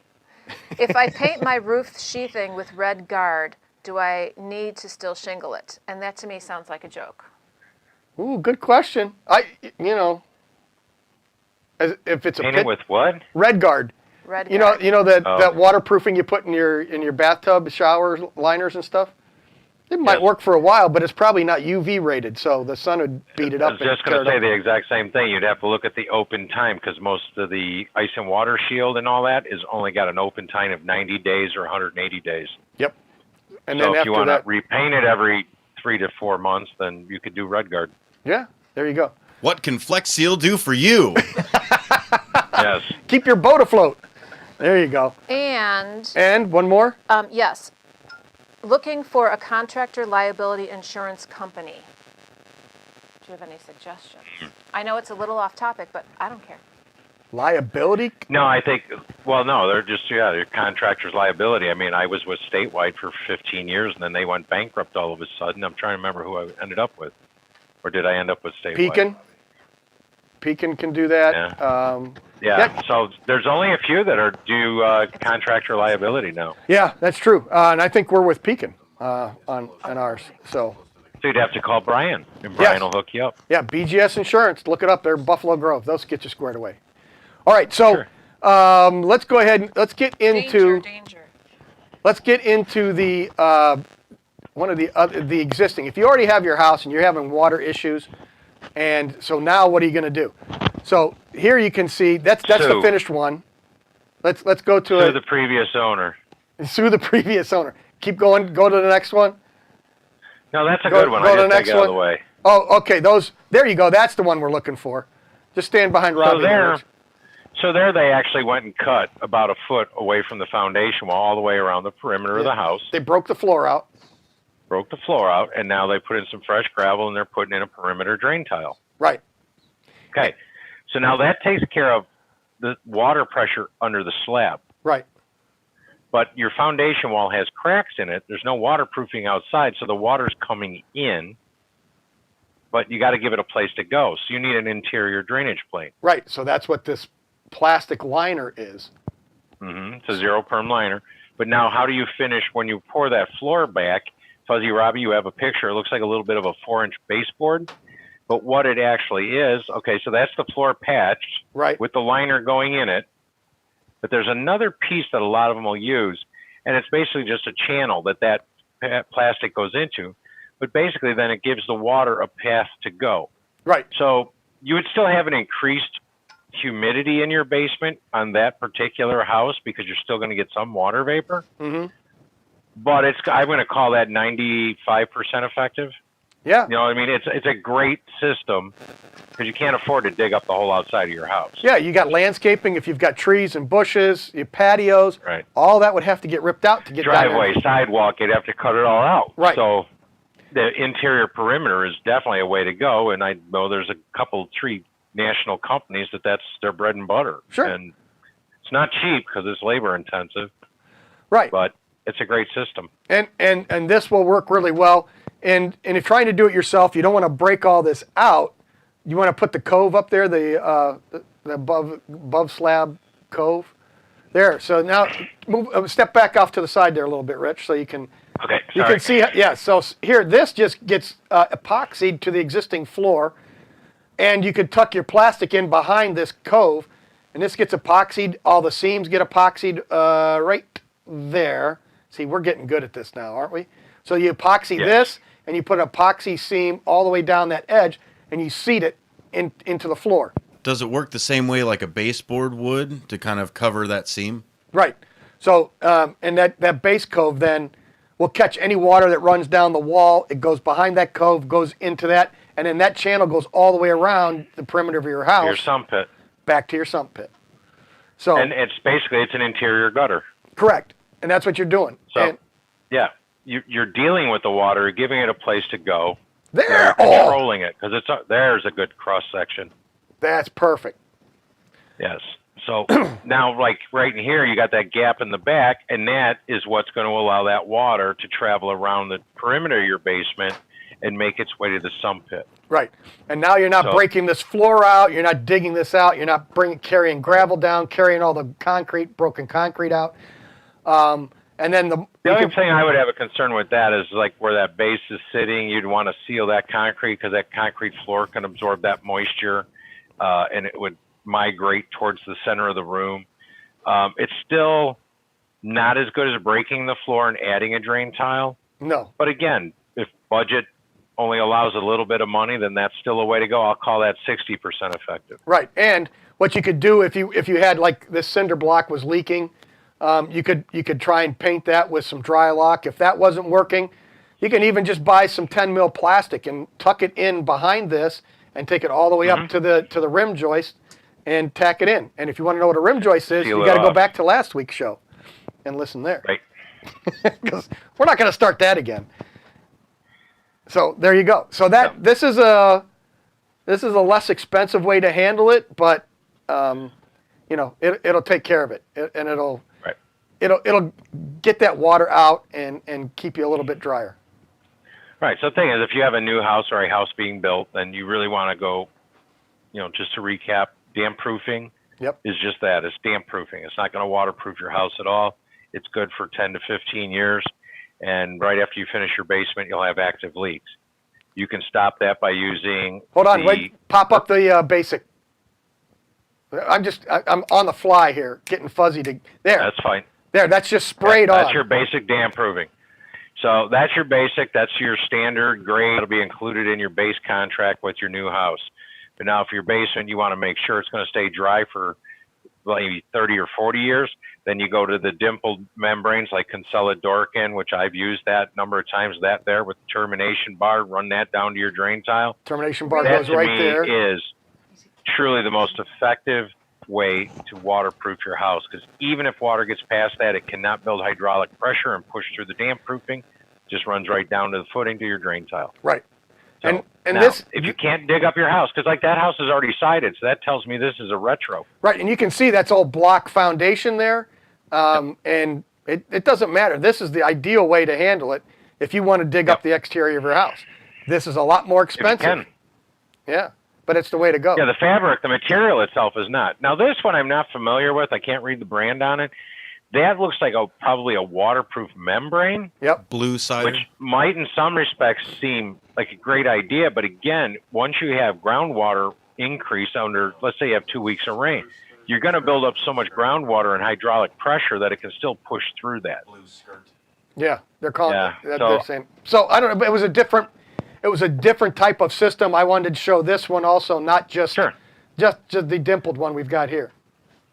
Speaker 7: If I paint my roof sheathing with red guard, do I need to still shingle it? And that to me sounds like a joke.
Speaker 2: Ooh, good question. If it's
Speaker 3: Paint it with what?
Speaker 2: Red guard.
Speaker 7: Red guard.
Speaker 2: That waterproofing you put in your bathtub shower liners and stuff. It might work for a while, but it's probably not UV rated, so the sun would beat it up.
Speaker 3: I was just going to say the exact same thing. You'd have to look at the open time because most of the ice and water shield and all that is only got an open time of 90 days or 180 days.
Speaker 2: Yep. And
Speaker 3: so
Speaker 2: then
Speaker 3: if you want
Speaker 2: to
Speaker 3: repaint it every 3 to 4 months, then you could do Red Guard.
Speaker 2: Yeah, there you go.
Speaker 9: What can Flex Seal do for you?
Speaker 3: Yes.
Speaker 2: Keep your boat afloat. There you go.
Speaker 7: And
Speaker 2: one more?
Speaker 7: Yes. Looking for a contractor liability insurance company. Do you have any suggestions? I know it's a little off topic, but I don't care.
Speaker 2: Liability?
Speaker 3: No, I think, no, they're just, they're contractor's liability. I mean, I was with Statewide for 15 years, and then they went bankrupt all of a sudden. I'm trying to remember who I ended up with. Or did I end up with Statewide?
Speaker 2: Pekin can do that.
Speaker 3: Yeah. So there's only a few that do contractor liability now.
Speaker 2: Yeah, that's true. And I think we're with Pekin on ours. So
Speaker 3: you'd have to call Brian, and Brian will hook you up.
Speaker 2: Yeah, BGS Insurance. Look it up. They're Buffalo Grove. Those get you squared away. All right. So let's go ahead and let's get into
Speaker 7: danger.
Speaker 2: Let's get into the one of the existing. If you already have your house and you're having water issues. And so now what are you going to do? So here you can see that's the finished one. Let's go to
Speaker 3: Sue the previous owner.
Speaker 2: Sue the previous owner. Keep going. Go to the next one.
Speaker 3: No, that's a good one.
Speaker 2: Go
Speaker 3: I
Speaker 2: to the
Speaker 3: just
Speaker 2: next
Speaker 3: take it out
Speaker 2: one.
Speaker 3: of the way.
Speaker 2: Oh, okay. There you go. That's the one we're looking for. Just stand behind Robbie.
Speaker 3: So there they actually went and cut about a foot away from the foundation wall all the way around the perimeter of the house.
Speaker 2: They broke the floor out.
Speaker 3: And now they put in some fresh gravel, and they're putting in a perimeter drain tile.
Speaker 2: Right.
Speaker 3: Okay. So now that takes care of the water pressure under the slab.
Speaker 2: Right.
Speaker 3: But your foundation wall has cracks in it. There's no waterproofing outside, so the water's coming in, but you got to give it a place to go. So you need an interior drainage plate.
Speaker 2: Right. So that's what this plastic liner is.
Speaker 3: It's a zero perm liner. But now how do you finish when you pour that floor back? Fuzzy Robbie, you have a picture. It looks like a little bit of a 4-inch baseboard. But what it actually is, okay, so that's the floor patched with the liner going in it. But there's another piece that a lot of them will use, and it's basically just a channel that plastic goes into. But basically then it gives the water a path to go.
Speaker 2: Right.
Speaker 3: So you would still have an increased humidity in your basement on that particular house because you're still going to get some water vapor.
Speaker 2: Mm-hmm.
Speaker 3: But I'm going to call that 95% effective.
Speaker 2: Yeah.
Speaker 3: You know what I mean? It's a great system because you can't afford to dig up the whole outside of your house.
Speaker 2: Yeah, you got landscaping. If you've got trees and bushes, your patios,
Speaker 3: right.
Speaker 2: all that would have to get ripped out to get
Speaker 3: driveway, sidewalk. You'd have to cut it all out.
Speaker 2: Right.
Speaker 3: So the interior perimeter is definitely a way to go. And I know there's a couple, 3 national companies that's their bread and butter.
Speaker 2: Sure.
Speaker 3: And it's not cheap because it's labor intensive.
Speaker 2: Right.
Speaker 3: But it's a great system. And
Speaker 2: this will work really well. And if you're trying to do it yourself, you don't want to break all this out. You want to put the cove up there, the above slab cove. There. So now step back off to the side there a little bit, Rich, so you can.
Speaker 3: Okay. Sorry.
Speaker 2: You can see. Yeah. So here, this just gets epoxied to the existing floor, and you could tuck your plastic in behind this cove, and this gets epoxied. All the seams get epoxied right there. See, we're getting good at this now, aren't we? So you epoxy this, and you put an epoxy seam all the way down that edge, and you seat it into the floor.
Speaker 9: Does it work the same way like a baseboard would to kind of cover that seam?
Speaker 2: Right. So, and that base cove then will catch any water that runs down the wall. It goes behind that cove, goes into that, and then that channel goes all the way around the perimeter of your house.
Speaker 3: Your sump pit.
Speaker 2: Back to your sump pit. So.
Speaker 3: And it's an interior gutter.
Speaker 2: Correct. And that's what you're doing.
Speaker 3: So, you're dealing with the water, giving it a place to go.
Speaker 2: There.
Speaker 3: Controlling it because there's a good cross section.
Speaker 2: That's perfect.
Speaker 3: Yes. So now, like right in here, you got that gap in the back, and that is what's going to allow that water to travel around the perimeter of your basement and make its way to the sump pit.
Speaker 2: Right. And now you're not breaking this floor out. You're not digging this out. You're not carrying gravel down, carrying all the broken concrete out. And then the
Speaker 3: only thing I would have a concern with that is like where that base is sitting. You'd want to seal that concrete because that concrete floor can absorb that moisture, and it would migrate towards the center of the room. It's still not as good as breaking the floor and adding a drain tile.
Speaker 2: No.
Speaker 3: But again, if budget only allows a little bit of money, then that's still a way to go. I'll call that 60% effective.
Speaker 2: Right. And what you could do if you had like this cinder block was leaking, you could try and paint that with some dry lock. If that wasn't working, you can even just buy some 10 mil plastic and tuck it in behind this and take it all the way up to the rim joist and tack it in. And if you want to know what a rim joist is, you got to go back to last week's show and listen there.
Speaker 3: Right.
Speaker 2: Because we're not going to start that again. So there you go. So this is a less expensive way to handle it, but it'll take care of it, and it'll get that water out and keep you a little bit drier.
Speaker 3: Right. So the thing is, if you have a new house or a house being built, then you really want to go, just to recap, damp proofing is just that. It's damp proofing. It's not going to waterproof your house at all. It's good for 10 to 15 years. And right after you finish your basement, you'll have active leaks. You can stop that by using.
Speaker 2: Hold on, wait. Pop up the basic. I'm on the fly here, getting fuzzy there.
Speaker 3: That's fine.
Speaker 2: There, that's just sprayed on.
Speaker 3: That's your basic damp proofing. So that's your basic. That's your standard grade. It'll be included in your base contract with your new house. But now, for your basement, you want to make sure it's going to stay dry for maybe 30 or 40 years. Then you go to the dimpled membranes like Dorkin, which I've used that number of times. That there with the termination bar, run that down to your drain tile.
Speaker 2: Termination bar goes right there.
Speaker 3: That is truly the most effective way to waterproof your house, because even if water gets past that, it cannot build hydraulic pressure and push through the damp proofing. It just runs right down to the footing to your drain tile.
Speaker 2: Right.
Speaker 3: So
Speaker 2: and
Speaker 3: now,
Speaker 2: this,
Speaker 3: if you can't dig up your house, because like that house is already sided, so that tells me this is a retro.
Speaker 2: Right, and you can see that's all block foundation there, and it doesn't matter. This is the ideal way to handle it if you want to dig up the exterior of your house. This is a lot more expensive.
Speaker 3: If you can.
Speaker 2: Yeah, but it's the way to go.
Speaker 3: Yeah, the fabric, the material itself is not. Now this one I'm not familiar with. I can't read the brand on it. That looks like probably a waterproof membrane.
Speaker 2: Yep.
Speaker 9: Blue cider.
Speaker 3: Which might in some respects seem like a great idea, but again, once you have groundwater increase under, let's say you have 2 weeks of rain, you're going to build up so much groundwater and hydraulic pressure that it can still push through that.
Speaker 2: Yeah, they're calling they're saying. So I don't know, but it was a different type of system. I wanted to show this one also, not just Just the dimpled one we've got here.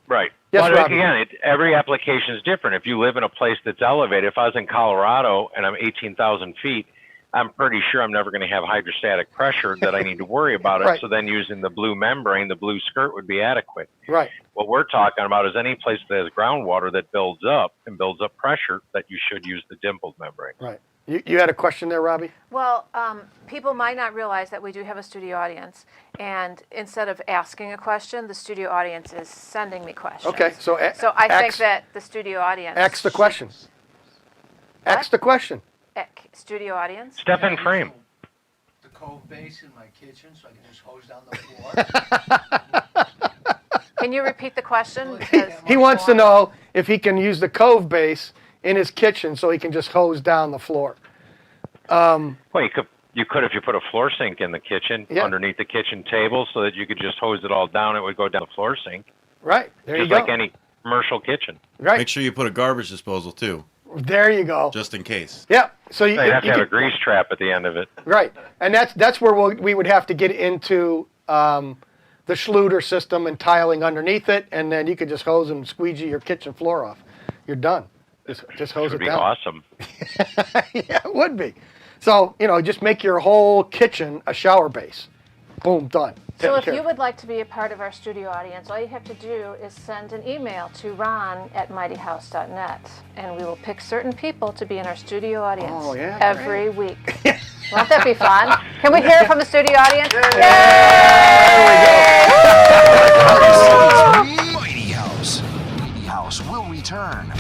Speaker 3: Right.
Speaker 2: Yes,
Speaker 3: but
Speaker 2: Robbie.
Speaker 3: again, every application is different. If you live in a place that's elevated, if I was in Colorado and I'm 18,000 feet, I'm pretty sure I'm never going to have hydrostatic pressure that I need to worry about it.
Speaker 2: Right.
Speaker 3: So then using the blue membrane, the blue skirt would be adequate.
Speaker 2: Right.
Speaker 3: What we're talking about is any place that has groundwater that builds up and builds up pressure that you should use the dimpled membrane.
Speaker 2: Right. You had a question there, Robbie?
Speaker 7: Well, people might not realize that we do have a studio audience, and instead of asking a question, the studio audience is sending me questions.
Speaker 2: Okay, so
Speaker 7: I think that the studio audience.
Speaker 2: Ask the question. Ask the question.
Speaker 7: Studio audience.
Speaker 3: Step in frame.
Speaker 8: The cove base in my kitchen so I can just hose down the floor.
Speaker 7: Can you repeat the question?
Speaker 2: He wants to know if he can use the cove base in his kitchen so he can just hose down the floor.
Speaker 3: Well, you could if you put a floor sink in the kitchen underneath the kitchen table so that you could just hose it all down. It would go down the floor sink.
Speaker 2: Right. There you
Speaker 3: just
Speaker 2: go.
Speaker 3: like any commercial kitchen.
Speaker 2: Right.
Speaker 9: Make sure you put a garbage disposal too.
Speaker 2: There you go.
Speaker 9: Just in case.
Speaker 2: Yeah. So you
Speaker 3: have to have a grease trap at the end of it.
Speaker 2: Right. And that's where we would have to get into the Schluter system and tiling underneath it, and then you could just hose and squeegee your kitchen floor off. You're done. Just hose it down.
Speaker 3: It would be awesome.
Speaker 2: Yeah, it would be. So, just make your whole kitchen a shower base. Boom, done.
Speaker 7: So if you would like to be a part of our studio audience, all you have to do is send an email to ron@mightyhouse.net, and we will pick certain people to be in our studio audience every week. Won't that be fun? Can we hear it from the studio audience? Yay!
Speaker 6: This is Mighty House. Mighty House will return.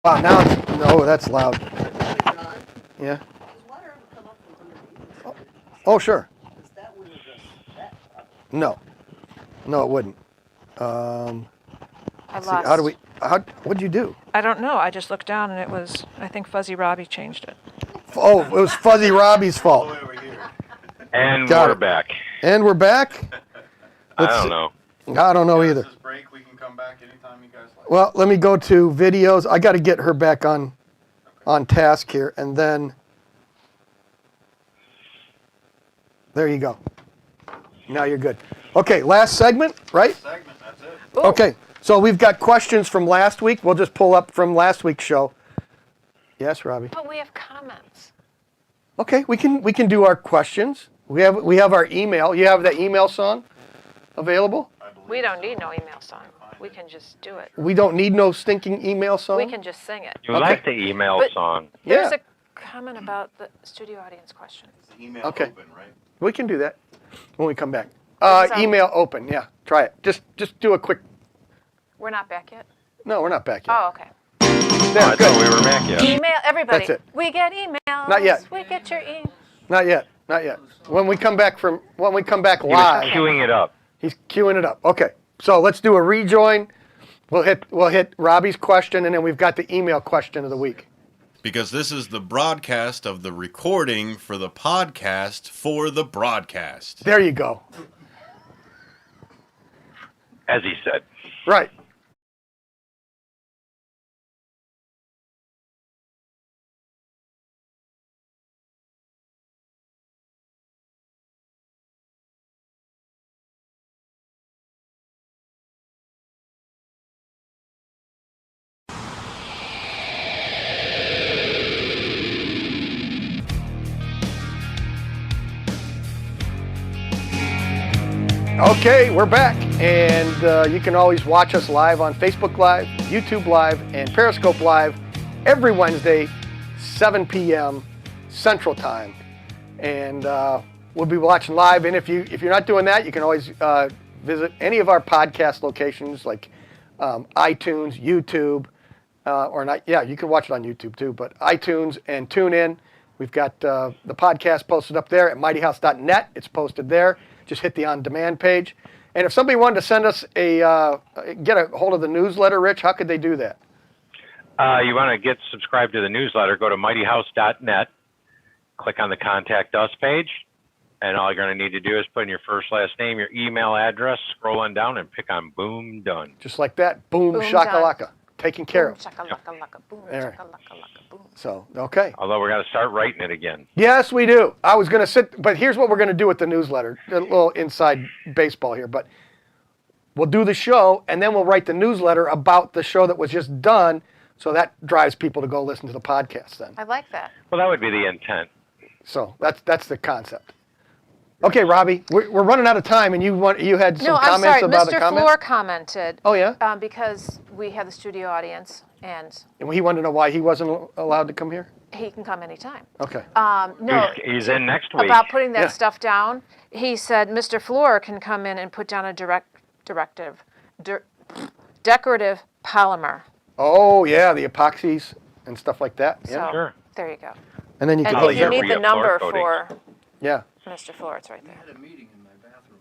Speaker 2: Wow, now, no, that's loud. Yeah. Oh, sure. No. No, it wouldn't.
Speaker 7: I
Speaker 2: let's
Speaker 7: lost.
Speaker 2: See, what'd you do?
Speaker 7: I don't know. I just looked down and it was, I think Fuzzy Robbie changed it.
Speaker 2: Oh, it was Fuzzy Robbie's fault.
Speaker 3: And
Speaker 2: Got
Speaker 3: we're
Speaker 2: it.
Speaker 3: back.
Speaker 2: And we're back?
Speaker 3: I don't know.
Speaker 2: I don't know either.
Speaker 9: Break, we can come back anytime you guys like.
Speaker 2: Well, let me go to videos. I got to get her back on task here, and then there you go. Now you're good. Okay, last segment, right?
Speaker 9: Segment, that's it.
Speaker 7: Ooh.
Speaker 2: Okay, so we've got questions from last week. We'll just pull up from last week's show. Yes, Robbie.
Speaker 7: But we have comments.
Speaker 2: Okay, we can do our questions. We have our email. You have the email song available?
Speaker 7: We don't need no email song. We can just do it.
Speaker 2: We don't need no stinking email song?
Speaker 7: We can just sing it.
Speaker 3: You like the email
Speaker 7: But-
Speaker 3: song.
Speaker 7: There's
Speaker 2: Yeah.
Speaker 7: a comment about the studio audience question.
Speaker 9: The email
Speaker 2: Okay.
Speaker 9: open, right?
Speaker 2: We can do that when we come back.
Speaker 7: It's on-
Speaker 2: Email open, yeah. Try it. Just do a quick.
Speaker 7: We're not back yet?
Speaker 2: No, we're not back yet.
Speaker 7: Oh, okay.
Speaker 2: There,
Speaker 3: I
Speaker 2: good.
Speaker 3: thought we were back yet.
Speaker 7: Email, everybody.
Speaker 2: That's it.
Speaker 7: We get emails.
Speaker 2: Not yet.
Speaker 7: We get your email.
Speaker 2: Not yet. Not yet. When we come back
Speaker 3: He was
Speaker 2: live,
Speaker 3: queuing it up.
Speaker 2: he's queuing it up. Okay. So let's do a rejoin. We'll hit Robbie's question, and then we've got the email question of the week.
Speaker 9: Because this is the broadcast of the recording for the podcast for the broadcast.
Speaker 2: There you go.
Speaker 3: As he said.
Speaker 2: Right. Okay, we're back, and you can always watch us live on Facebook Live, YouTube Live, and Periscope Live every Wednesday, 7 p.m. Central Time, and we'll be watching live. And if you're not doing that, you can always visit any of our podcast locations like iTunes, YouTube, or not. Yeah, you can watch it on YouTube too, but iTunes and TuneIn. We've got the podcast posted up there at mightyhouse.net. It's posted there. Just hit the on-demand page. And if somebody wanted to send us get a hold of the newsletter, Rich, how could they do that?
Speaker 3: You want to get subscribed to the newsletter, go to mightyhouse.net, click on the Contact Us page, and all you're going to need to do is put in your first, last name, your email address, scroll on down, and pick on Boom Done.
Speaker 2: Just like that. Boom, shakalaka. Taken care of.
Speaker 7: Shakalaka, boom,
Speaker 2: There.
Speaker 7: shakalaka, boom.
Speaker 2: So, okay.
Speaker 3: Although we're going to start writing it again.
Speaker 2: Yes, we do. I was going to but here's what we're going to do with the newsletter. A little inside baseball here, but we'll do the show, and then we'll write the newsletter about the show that was just done, so that drives people to go listen to the podcast then.
Speaker 7: I like that.
Speaker 3: Well, that would be the intent.
Speaker 2: So that's the concept. Okay, Robbie, we're running out of time, and you had some comments about the
Speaker 7: Mr.
Speaker 2: comment?
Speaker 7: Floor commented.
Speaker 2: Oh, yeah?
Speaker 7: Because we have the studio audience, and
Speaker 2: And he wanted to know why he wasn't allowed to come here?
Speaker 7: he can come anytime.
Speaker 2: Okay.
Speaker 7: No,
Speaker 3: He's in next week.
Speaker 7: about putting that
Speaker 2: Yeah.
Speaker 7: stuff down, he said Mr. Floor can come in and put down a decorative polymer.
Speaker 2: Oh, yeah, the epoxies and stuff like that. Yeah.
Speaker 7: So,
Speaker 3: Sure.
Speaker 7: there you go.
Speaker 2: And then you
Speaker 7: And
Speaker 2: can
Speaker 7: if you need the
Speaker 3: Re-up
Speaker 7: number
Speaker 3: floor
Speaker 7: for
Speaker 2: Yeah.
Speaker 7: Mr. Floor, it's right there.
Speaker 8: I had a meeting in my bathroom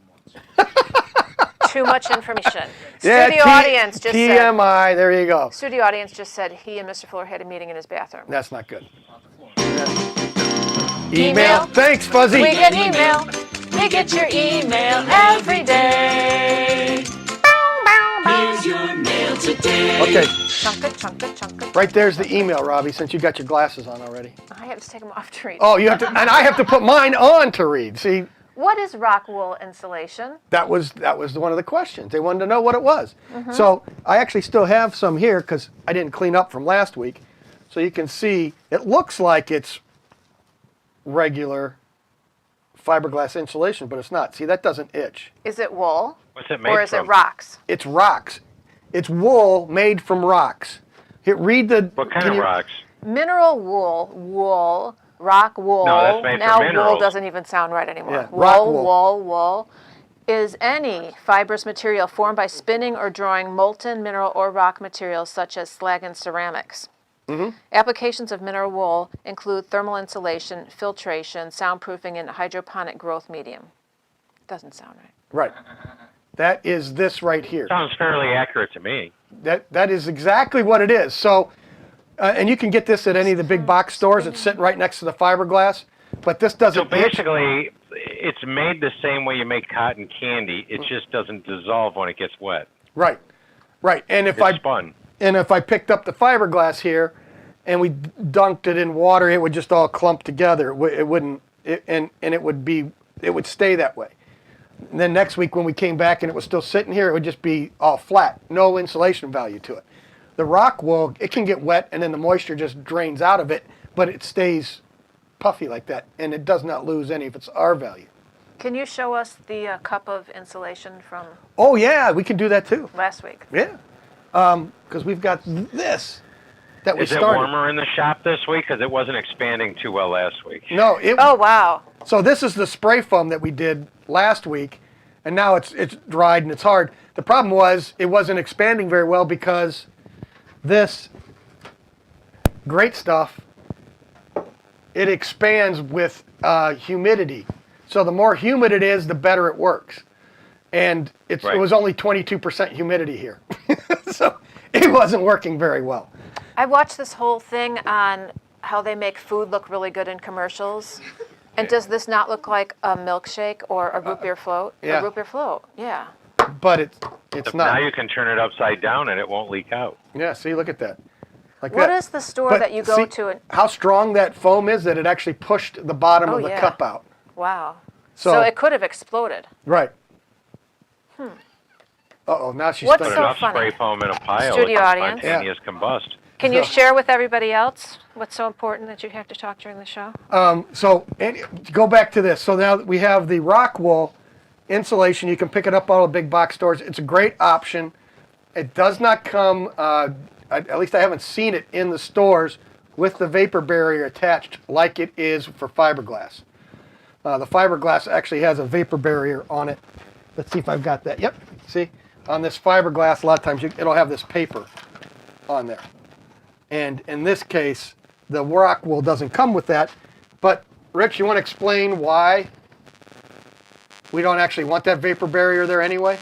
Speaker 8: once.
Speaker 7: Too much information.
Speaker 2: Yeah,
Speaker 7: Studio audience just said.
Speaker 2: TMI, there you go.
Speaker 7: Studio audience just said he and Mr. Floor had a meeting in his bathroom.
Speaker 2: That's not good.
Speaker 7: Email.
Speaker 2: Thanks, Fuzzy.
Speaker 7: We get email. We get your email every day.
Speaker 11: Here's your mail today.
Speaker 2: Okay,
Speaker 7: Chunka.
Speaker 2: right there's the email, Robbie, since you got your glasses on already.
Speaker 7: I have to take them off to read.
Speaker 2: Oh, you have to, and I have to put mine on to read. See,
Speaker 7: What is rock wool insulation?
Speaker 2: that was one of the questions. They wanted to know what it was. So I actually still have some here because I didn't clean up from last week. So you can see, it looks like it's regular fiberglass insulation, but it's not. See, that doesn't itch.
Speaker 7: Is it wool?
Speaker 3: What's it made
Speaker 7: Or is
Speaker 3: from?
Speaker 7: it rocks?
Speaker 2: It's rocks. It's wool made from rocks. Here, read the.
Speaker 3: What kind
Speaker 2: can
Speaker 3: of
Speaker 2: you-
Speaker 3: rocks?
Speaker 7: Mineral wool, rock wool.
Speaker 3: No, that's made from
Speaker 7: now wool
Speaker 3: minerals.
Speaker 7: doesn't even sound right anymore.
Speaker 2: Yeah, rock wool.
Speaker 7: Wool is any fibrous material formed by spinning or drawing molten mineral or rock materials such as slag and ceramics. Applications of mineral wool include thermal insulation, filtration, soundproofing, and hydroponic growth medium. Doesn't sound right.
Speaker 2: Right. That is this right here.
Speaker 3: Sounds fairly accurate to me.
Speaker 2: That is exactly what it is. So, and you can get this at any of the big box stores. It's sitting right next to the fiberglass. But this
Speaker 3: So
Speaker 2: doesn't itch.
Speaker 3: basically, it's made the same way you make cotton candy. It just doesn't dissolve when it gets wet.
Speaker 2: Right. Right. And if
Speaker 3: It's spun.
Speaker 2: I picked up the fiberglass here, and we dunked it in water, it would just all clump together. It wouldn't. And it would stay that way. And then next week when we came back and it was still sitting here, it would just be all flat, no insulation value to it. The rock wool, it can get wet and then the moisture just drains out of it, but it stays puffy like that, and it does not lose any of its R value.
Speaker 7: Can you show us the cup of insulation from
Speaker 2: Oh yeah, we can do that too.
Speaker 7: last week?
Speaker 2: Yeah, because we've got this that we
Speaker 3: Is it
Speaker 2: started.
Speaker 3: warmer in the shop this week? Because it wasn't expanding too well last week.
Speaker 2: No,
Speaker 7: Oh, wow.
Speaker 2: So this is the spray foam that we did last week, and now it's dried and it's hard. The problem was it wasn't expanding very well because this great stuff, it expands with humidity. So the more humid it is, the better it works. And it
Speaker 3: Right.
Speaker 2: was only 22% humidity here. So it wasn't working very well.
Speaker 7: I watched this whole thing on how they make food look really good in commercials. And does this not look like a milkshake or a root beer float?
Speaker 2: yeah.
Speaker 7: A root beer float, yeah.
Speaker 2: But it's
Speaker 3: Now
Speaker 2: not.
Speaker 3: you can turn it upside down and it won't leak out.
Speaker 2: Yeah, see, look at that. Like
Speaker 7: What
Speaker 2: that.
Speaker 7: is the store
Speaker 2: But
Speaker 7: that you go
Speaker 2: see
Speaker 7: to? And,
Speaker 2: how strong that foam is that it actually pushed the bottom
Speaker 7: Oh,
Speaker 2: of the
Speaker 7: yeah.
Speaker 2: cup out.
Speaker 7: wow.
Speaker 2: So-
Speaker 7: So it could have exploded.
Speaker 2: Right. Uh-oh, now she's
Speaker 7: What's
Speaker 3: Put
Speaker 2: thinking.
Speaker 7: so
Speaker 3: enough
Speaker 7: funny?
Speaker 3: spray foam in a pile,
Speaker 7: Studio
Speaker 3: it
Speaker 7: audience.
Speaker 3: spontaneous combust.
Speaker 7: Can you
Speaker 2: So-
Speaker 7: share with everybody else what's so important that you have to talk during the show?
Speaker 2: So go back to this. So now we have the rock wool insulation. You can pick it up at all the big box stores. It's a great option. It does not come, at least I haven't seen it in the stores, with the vapor barrier attached like it is for fiberglass. The fiberglass actually has a vapor barrier on it. Let's see if I've got that. Yep, see? On this fiberglass, a lot of times it'll have this paper on there. And in this case, the rock wool doesn't come with that. But Rich, you want to explain why we don't actually want that vapor barrier there anyway?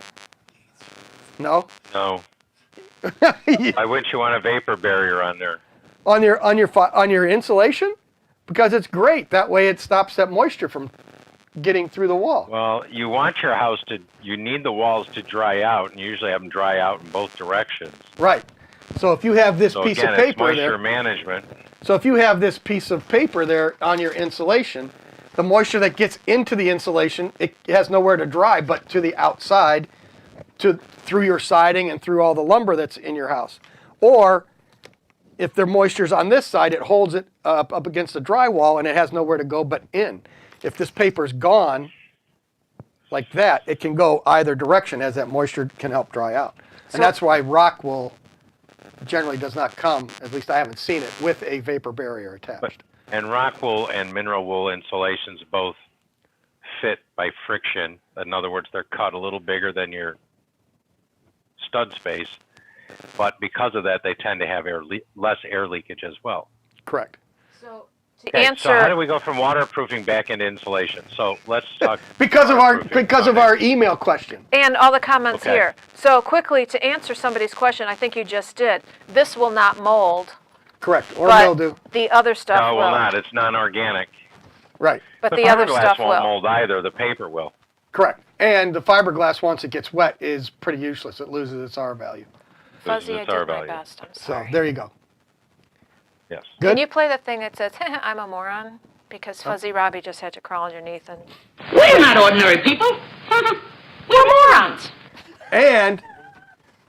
Speaker 2: No?
Speaker 3: No. Why wouldn't you want a vapor barrier on there?
Speaker 2: On your insulation? Because it's great. That way it stops that moisture from getting through the wall.
Speaker 3: Well, you want your house you need the walls to dry out, and you usually have them dry out in both directions.
Speaker 2: Right. So if you have this piece of paper
Speaker 3: it's moisture
Speaker 2: there,
Speaker 3: management.
Speaker 2: so if you have this piece of paper there on your insulation, the moisture that gets into the insulation, it has nowhere to dry but to the outside, through your siding and through all the lumber that's in your house. Or if the moisture's on this side, it holds it up against the drywall and it has nowhere to go but in. If this paper's gone like that, it can go either direction as that moisture can help dry out. And that's why rock wool generally does not come, at least I haven't seen it, with a vapor barrier attached.
Speaker 3: And rock wool and mineral wool insulations both fit by friction. In other words, they're cut a little bigger than your stud space, but because of that, they tend to have less air leakage as well.
Speaker 2: Correct.
Speaker 7: So
Speaker 3: So how do we go from waterproofing back into insulation? So let's talk
Speaker 2: because of our email question
Speaker 7: and all the comments here. So quickly to answer somebody's question, I think you just did. This will not mold.
Speaker 2: Correct. Or
Speaker 7: but
Speaker 2: mildew.
Speaker 7: The other stuff
Speaker 3: No, it
Speaker 7: will.
Speaker 3: will not. It's non-organic.
Speaker 2: Right.
Speaker 7: But the other
Speaker 3: fiberglass
Speaker 7: stuff
Speaker 3: won't
Speaker 7: will.
Speaker 3: mold either. The paper will.
Speaker 2: Correct. And the fiberglass, once it gets wet, is pretty useless. It loses its R value.
Speaker 7: Fuzzy, I
Speaker 3: Its R
Speaker 7: did my
Speaker 3: value.
Speaker 7: best. I'm
Speaker 2: So
Speaker 7: sorry.
Speaker 2: there you go.
Speaker 3: Yes.
Speaker 2: Good?
Speaker 7: Can you play the thing that says, I'm a moron? Because Fuzzy Robbie just had to crawl underneath and...
Speaker 11: We're not ordinary people. We're morons.
Speaker 2: And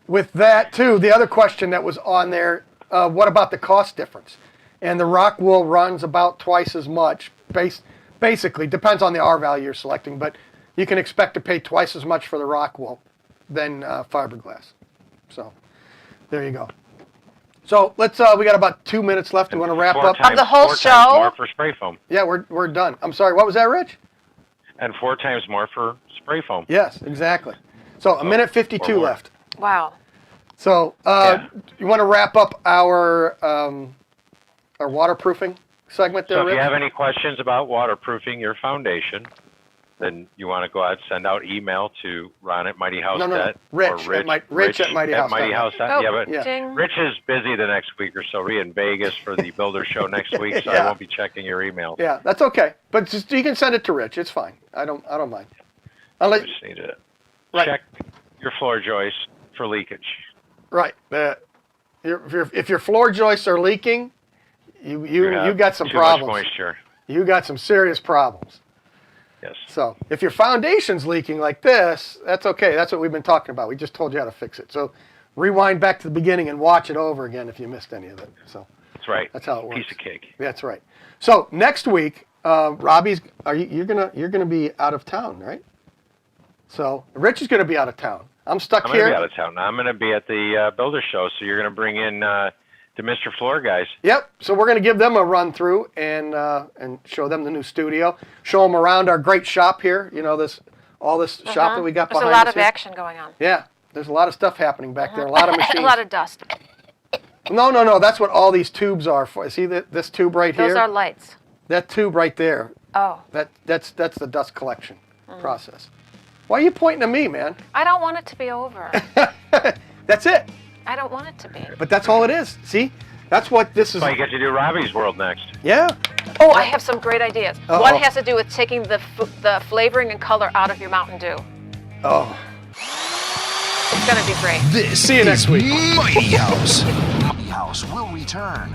Speaker 2: with that, too, the other question that was on there, what about the cost difference? And the rock wool runs about twice as much. Basically, depends on the R value you're selecting, but you can expect to pay twice as much for the rock wool than fiberglass. So there you go. So let's. We got about 2 minutes left. We want to wrap up
Speaker 7: Of the whole
Speaker 3: 4
Speaker 7: show?
Speaker 3: times more for spray foam.
Speaker 2: Yeah, we're done. I'm sorry. What was that, Rich?
Speaker 3: And 4 times more for spray foam.
Speaker 2: Yes, exactly. So a minute 52
Speaker 3: more.
Speaker 2: left.
Speaker 7: Wow.
Speaker 2: So you want to wrap up our waterproofing segment there,
Speaker 3: So if
Speaker 2: Rich?
Speaker 3: you have any questions about waterproofing your foundation, then you want to go ahead and send out email to Ron at Mighty House.
Speaker 2: No. Rich
Speaker 3: or
Speaker 2: Rich at Mighty House.
Speaker 3: MightyHouse. Yeah, but
Speaker 7: Ding.
Speaker 3: Rich is busy the next week or so. We're in Vegas for the Builder Show next week, so I won't be checking your email.
Speaker 2: Yeah, that's okay. But just you can send it to Rich. It's fine. I don't mind.
Speaker 3: I just need to check your floor joist for leakage.
Speaker 2: Right. If your floor joists are leaking, you got some problems.
Speaker 3: Too much moisture.
Speaker 2: You got some serious problems.
Speaker 3: Yes.
Speaker 2: So if your foundation's leaking like this, that's okay. That's what we've been talking about. We just told you how to fix it. So rewind back to the beginning and watch it over again if you missed any of it. So
Speaker 3: that's right.
Speaker 2: That's how it works.
Speaker 3: Piece of cake.
Speaker 2: That's right. So next week, Robbie's you're gonna be out of town, right? So Rich is gonna be out of town. I'm stuck
Speaker 3: I'm
Speaker 2: here.
Speaker 3: going to be out of town. I'm going to be at the Builder Show, so you're going to bring in the Mr. Floor guys.
Speaker 2: Yep. So we're going to give them a run through and show them the new studio, show them around our great shop here. You know all this shop that we got
Speaker 7: There's
Speaker 2: behind
Speaker 7: a lot
Speaker 2: us
Speaker 7: of
Speaker 2: here.
Speaker 7: action going on.
Speaker 2: Yeah. There's a lot of stuff happening back there. A lot of machines.
Speaker 7: A lot of dust.
Speaker 2: No. That's what all these tubes are for. See this tube right here?
Speaker 7: Those are lights.
Speaker 2: That tube right there.
Speaker 7: Oh.
Speaker 2: That's the dust collection process. Why are you pointing at me, man?
Speaker 7: I don't want it to be over.
Speaker 2: That's it.
Speaker 7: I don't want it to be.
Speaker 2: But that's all it is. See? That's what this is.
Speaker 3: So you get to do Robbie's World next.
Speaker 2: Yeah.
Speaker 7: Oh, I have some great ideas.
Speaker 2: Uh-oh.
Speaker 7: One has to do with taking the flavoring and color out of your Mountain Dew.
Speaker 2: Oh.
Speaker 7: It's going to be great.
Speaker 6: This
Speaker 2: See you next week.
Speaker 6: Mighty House. Mighty House will return